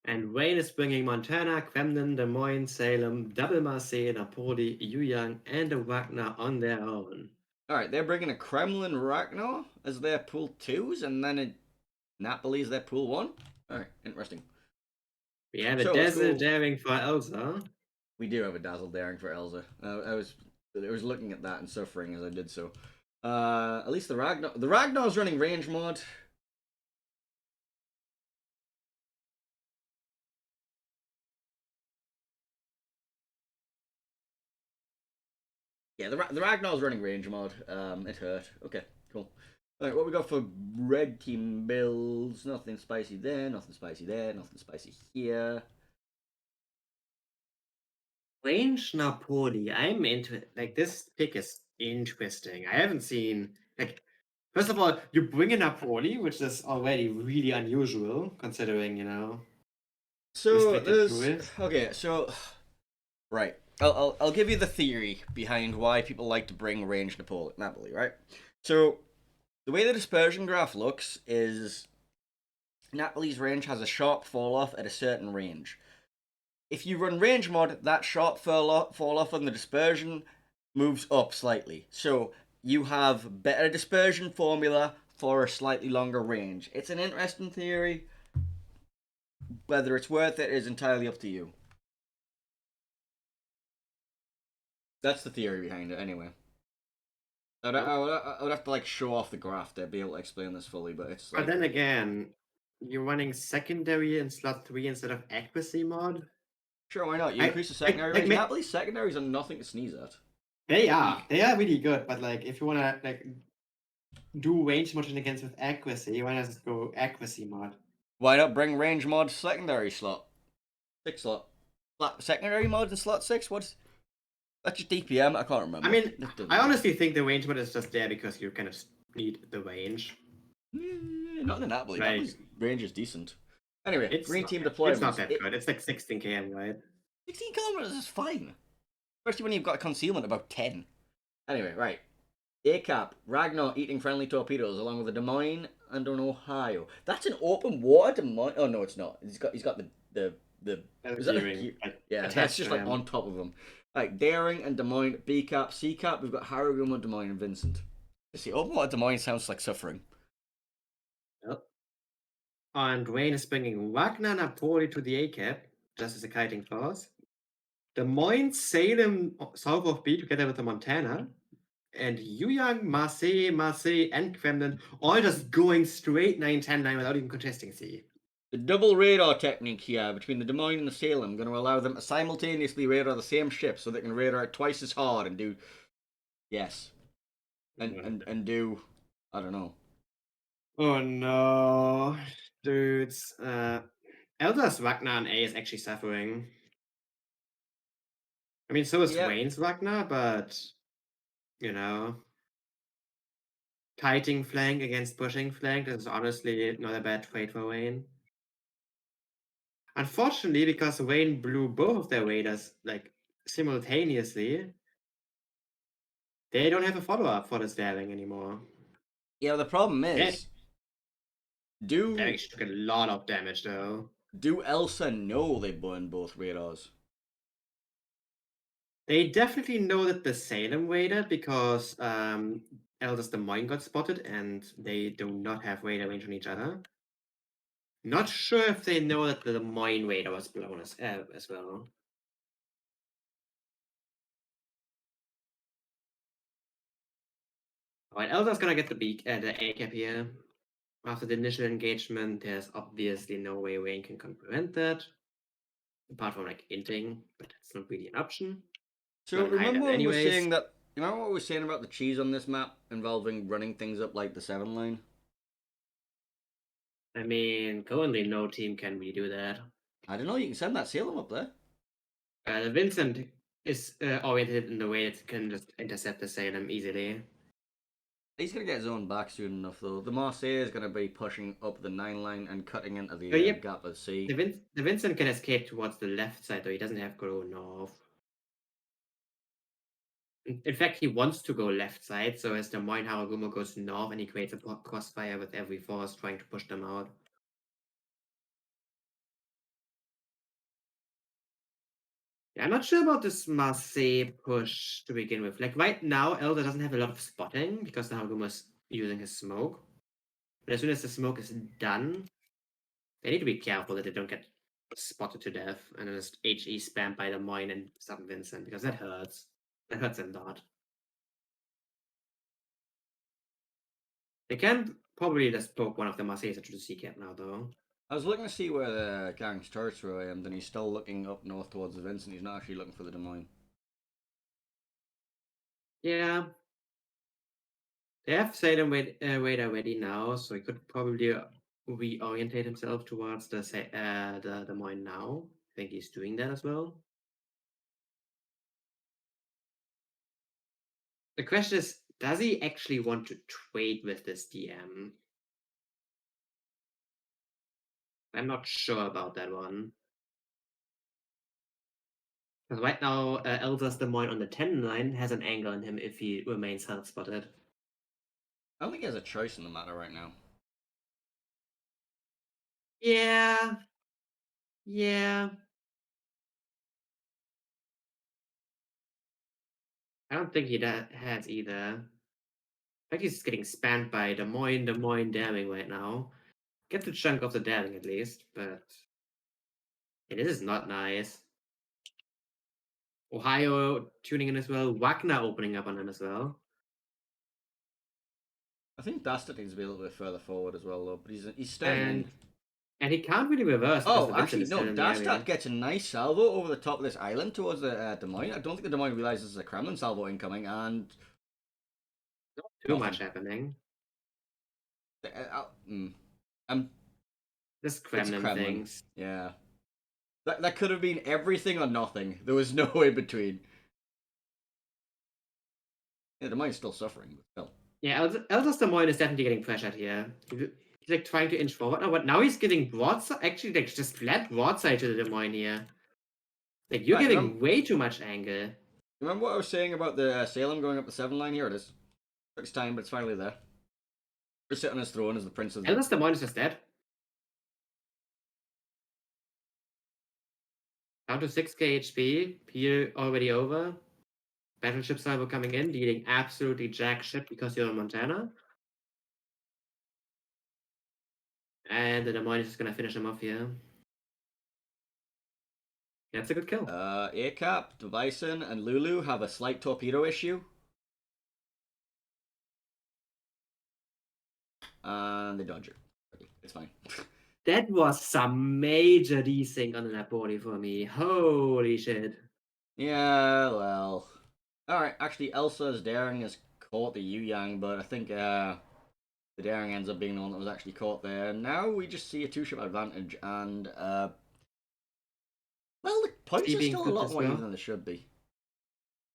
And Wayne is bringing Montana, Camden, Des Moines, Salem, Double Marseille, Napoli, Yuyang, and Wagner on their own. Alright, they're bringing a Kremlin Ragnar as their pool 2s, and then a Napoli as their pool 1. Alright, interesting. We have a So, let's Desert go. Daring for Elsa. We do have a Dazzle Daring for Elsa. I was looking at that and suffering as I did so. At least the Ragnar's running range mod. Yeah, the Ragnar's running range mod. It hurt. Okay, cool. Alright, what we got for red team builds? Nothing spicy there, nothing spicy there, nothing spicy here. Range Napoli. I'm into like this pick is interesting. I haven't seen like first of all, you bring in Napoli, which is already really unusual considering, So restricted there's tools. okay. So right, I'll give you the theory behind why people like to bring range Napoli. Right. So the way the dispersion graph looks is Napoli's range has a sharp fall off at a certain range. If you run range mod, that sharp fall off on the dispersion moves up slightly. So you have better dispersion formula for a slightly longer range. It's an interesting theory. Whether it's worth it is entirely up to you. That's the theory behind it, anyway. I would have to like show off the graph to be able to explain this fully, but it's like. But then again, you're running secondary in slot 3 instead of accuracy mod. Sure, why not? You I increase the secondary like range. Napoli's secondaries are nothing to sneeze at. they are really good, but like if you wanna like do range mod against with accuracy, why not just go accuracy mod? Why not bring range mod secondary slot? 6 slot. Secondary mod in slot 6? What's. That's just DPM? I can't remember. I mean, I honestly think the range mod is just there because you kind of need the range. Not in the Napoli. Like- Napoli's range is decent. Anyway, It's green not- team deployments. It's not that good. It's like 16 km, right? 16 kilometers is fine. Especially when you've got a concealment about 10. Anyway, right. ACAP, Ragnar eating friendly torpedoes along with a Des Moines and an Ohio. That's an open water Des Moines. Oh no, it's not. He's got the is that Gearing, yeah, attached that's just to like him. on top of them. Right, Daring and Des Moines, B-Cap, C-Cap, we've got Haragumo, Des Moines, and Vincent. You see, open water Des Moines sounds like suffering. Yep. And Wayne is bringing Wagner Napoli to the A cap, just as a kiting clause. Des Moines, Salem, south of B, together with the Montana. And Yuyang, Marseille, and Kremlin, all just going straight 9-10-9 without even contesting C. The double radar technique here between the Des Moines and the Salem going to allow them to simultaneously radar the same ship so they can radar it twice as hard and do. Yes. And do. I don't know. Oh no. Dudes. Elder's Wagner and A is actually suffering. I mean, so is Yep. Wayne's Wagner, but, kiting flank against pushing flank is honestly not a bad trade for Wayne. Unfortunately, because Wayne blew both of their radars, like, simultaneously, they don't have a follow-up for this Daring anymore. Yeah, the problem is. Daring took a lot of damage, though. Do Elsa know they burned both radars? They definitely know that the Salem radar because Elder's Des Moines got spotted and they do not have radar range on each other. Not sure if they know that the Des Moines radar was blown as well. Alright, Elder's gonna get the A cap here. After the initial engagement, there's obviously no way Wayne can prevent that. Apart from like hinting, but that's not really an option. So Not an remember island when we were anyways. saying that? Remember what we were saying about the cheese on this map involving running things up like the 7 line? I mean, currently no team can really do that. I don't know. You can send that Salem up there. The Vincent is oriented in the way it can just intercept the Salem easily. He's going to get his own back soon enough, though. The Marseille is going to be pushing up the 9 line and cutting into Oh, the yep. gap at sea. The Vincent can escape towards the left side, though. He doesn't have to go north. In fact, he wants to go left side, so as the Moin Haragumo goes north and he creates a crossfire with every force trying to push them out. Yeah, I'm not sure about this Marseille push to begin with. Like right now, Elder doesn't have a lot of spotting because the Haragumo is using his smoke. But as soon as the smoke is done, they need to be careful that they don't get spotted to death and then just HE spammed by the Moin and St. Vincent because that hurts. That hurts a lot. They can probably just poke one of the Marseilles into the sea cap now, though. I was looking to see where the gang's turrets were, and then he's still looking up north towards the Vincent. He's not actually looking for the Des Moines. Yeah. They have Salem wait already now, so he could probably reorientate himself towards the Des Moines now. I think he's doing that as well. The question is, does he actually want to trade with this DM? I'm not sure about that one. Because right now, Elsa's Des Moines on the 10 line has an angle on him if he remains hard spotted. I don't think he has a choice in the matter right now. Yeah. Yeah. I don't think he has either. I think he's getting spammed by Des Moines damming right now. Get the chunk of the damming at least, but yeah, this is not nice. Ohio tuning in as well. Wagner opening up on him as well. I think Dastard needs to be a little bit further forward as well, though. But he's staying in. And he can't really reverse because Oh, the Vincent actually, is no. still in the area. Dastard gets a nice salvo over the top of this island towards the Des Moines. I don't think the Des Moines realizes there's a Kremlin salvo incoming, and Too much happening. Um, This it's Kremlin Kremlin. things. Yeah. That could have been everything or nothing. There was no in between. Yeah, the mind's still suffering, but still. Yeah, Elsa's Des Moines is definitely getting pressured here. He's like trying to inch forward now, but now he's getting broadside. Actually, like just flat broadside to the Des Moines here. Like you're Right, giving way too much angle. Remember what I was saying about the Salem going up the 7 line? Here it is. Took its time, but it's finally there. Just sitting on his throne as the prince of the... Elsa's Des Moines is just dead. Down to 6k HP. Peel already over. Battleship salvo coming in, dealing absolutely jack shit because you're in Montana. And the Des Moines is gonna finish him off here. That's a good kill. ACAP, the Bison, and Lulu have a slight torpedo issue. And they dodge it. It's fine. That was some major desync on that body for me. Holy shit. Yeah, well. Alright, actually, Elsa's daring has caught the Yu Yang, but I think the daring ends up being the one that was actually caught there. Now we just see a 2-ship advantage, and well, the points C are being still a flipped lot as more well. even than they should be.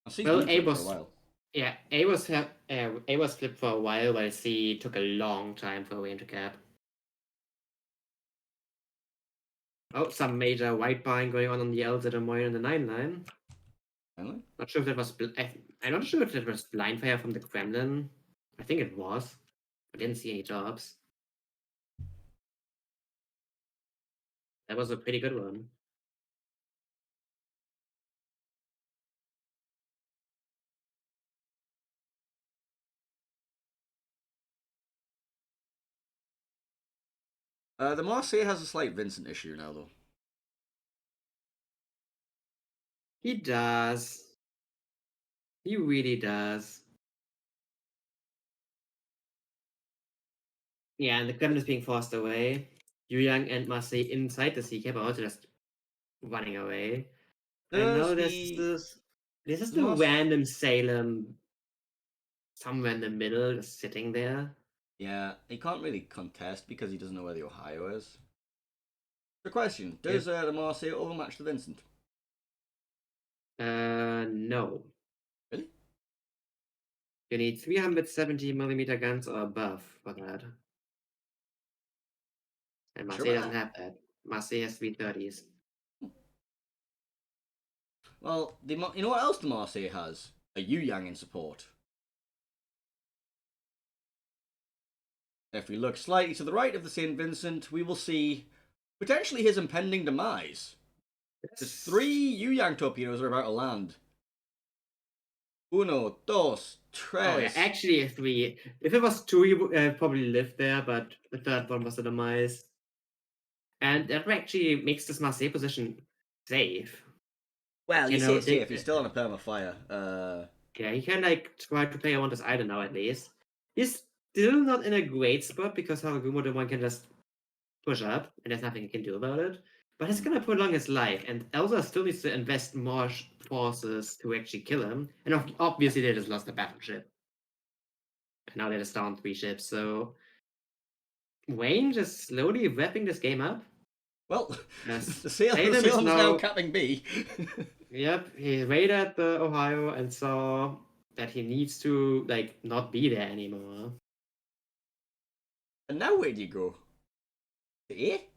I've seen Well, them A for a was while. yeah, A was flipped for a while, while C took a long time for a way into cap. Oh, some major white buying going on the Elsa Des Moines and the 9 line. Finally? Not sure if that was. I'm not sure if that was blind fire from the Kremlin. I think it was. I didn't see any jobs. That was a pretty good one. The Marseille has a slight Vincent issue now, though. He does. He really does. Yeah, and the Kremlin is being forced away. Yu Yang and Marseille inside the sea cap are also just running away. And now this is the random Salem somewhere in the middle, just sitting there. Yeah, he can't really contest because he doesn't know where the Ohio is. The question, does the Marseille overmatch the Vincent? No. Really? You need 370mm guns or above for that. And Marseille Sure doesn't about have that. Marseille has 330s. Well, you know what else the Marseille has? A Yu Yang in support. If we look slightly to the right of the St. Vincent, we will see potentially his impending demise. There's 3 Yu Yang torpedoes are about to land. Uno, dos, Oh, yeah, tres. actually, if it was 2, you would probably lived there, but the third one was a demise. And that actually makes this Marseille position safe. Well, you You say know, it's safe. He's still on a perma fire. yeah, he can like try to play around his idol now at least. He's still not in a great spot because Haragumo the one can just push up and there's nothing he can do about it. But it's gonna prolong his life, and Elsa still needs to invest more forces to actually kill him. And obviously they just lost the battleship. And now they're just down 3 ships, so Wayne just slowly wrapping this game up. Well, Yes. the Salem is Salem's now now capping B. Yep, he raided the Ohio and saw that he needs to like not be there anymore. And now where do you go? To A?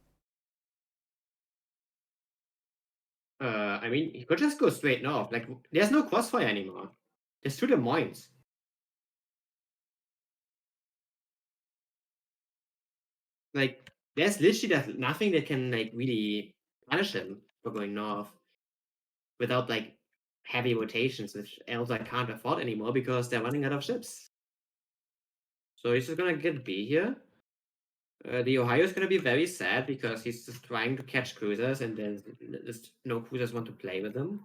I mean, he could just go straight north. Like, there's no crossfire anymore. There's 2 Des Moines. Like, there's literally nothing that can like really punish him for going north without like heavy rotations, which Elsa can't afford anymore because they're running out of ships. So he's just gonna get B here. The Ohio is gonna be very sad because he's just trying to catch cruisers and there's just no cruisers want to play with him.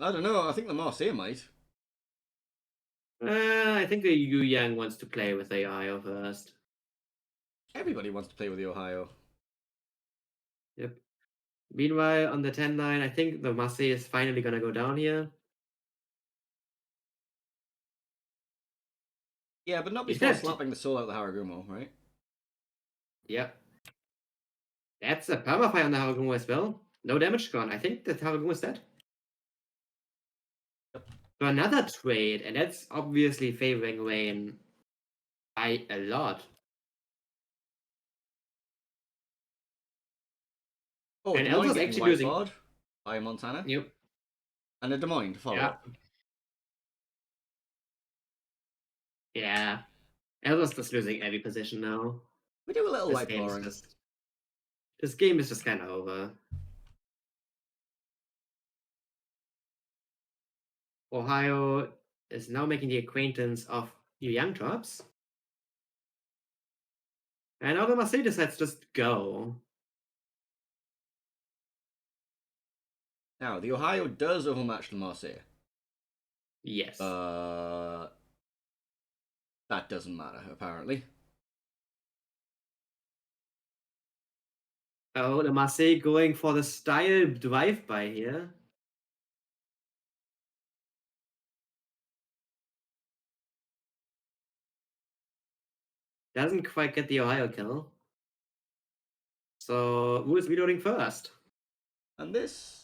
I don't know. I think the Marseille might. I think the Yu Yang wants to play with the Ohio first. Everybody wants to play with the Ohio. Yep. Meanwhile, on the 10 line, I think the Marseille is finally gonna go down here. Yeah, but not He's before gonna slapping the soul out of the Haragumo, right? Yep. That's a permafire on the Haragumo as well. No damage gone. I think the Haragumo is dead. Yep. So another trade, and that's obviously favoring Wayne by a lot. Oh, And Des Moines Elsa's getting actually losing. whiteballed by Montana. Yep. And a Des Moines to follow Yeah. up. Yeah. Elsa's just losing every position now. We do a little This white game is boring. this game is just kind of over. Ohio is now making the acquaintance of Yu Yang troops. And now the Marseille decides to just go. Now, the Ohio does overmatch the Marseille. Yes. That doesn't matter, apparently. Oh, the Marseille going for the style drive-by here. Doesn't quite get the Ohio kill. So who is reloading first? And this...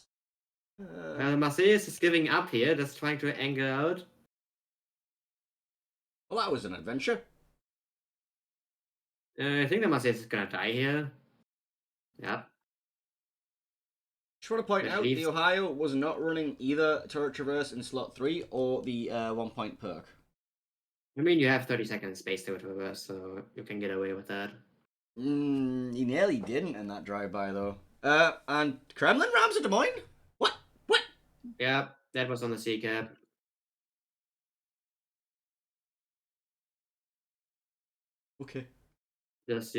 Marseille is just giving up here, just trying to angle out. well, that was an adventure. I think the Marseille is gonna die here. Yep. Just want to point Which out, leaves- the Ohio was not running either Turret Traverse in slot 3 or the 1-point perk. I mean, you have 30 seconds space to reverse, so you can get away with that. He nearly didn't in that drive-by, though. And Kremlin rams at Des Moines? What? What? Yeah, that was on the C cap. Okay. Just,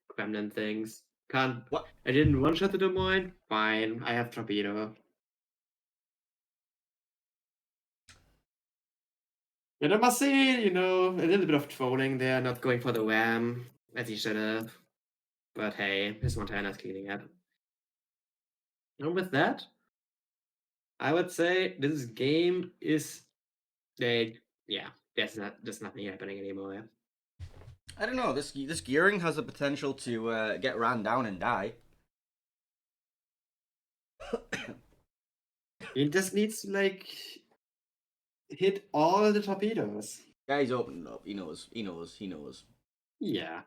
Kremlin things. Can't. What? I didn't one-shot the Des Moines? Fine, I have torpedo. And I must say, a little bit of trolling there, not going for the ram as he should have. But hey, his Montana's cleaning up. And with that, I would say this game is there's nothing happening anymore. I don't know. This gearing has the potential to get ran down and die. He just needs to hit all the torpedoes. Yeah, he's opening up. He knows. He knows. He knows. Yeah.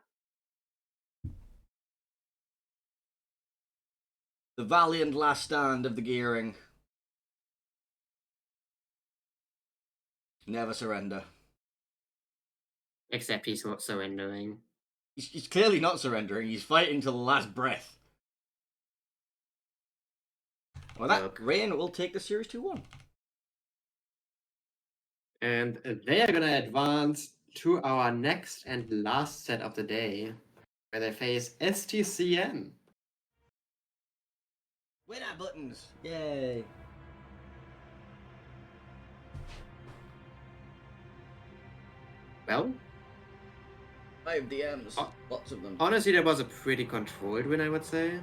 The valiant last stand of the gearing. Never surrender. Except he's not surrendering. He's clearly not surrendering. He's fighting to the last breath. Well, that Rain will take the series 2-1. And they are gonna advance to our next and last set of the day, where they face STCN. Winner buttons! Yay! Well, 5 DMs. Lots of them. honestly, that was a pretty controlled win, I would say.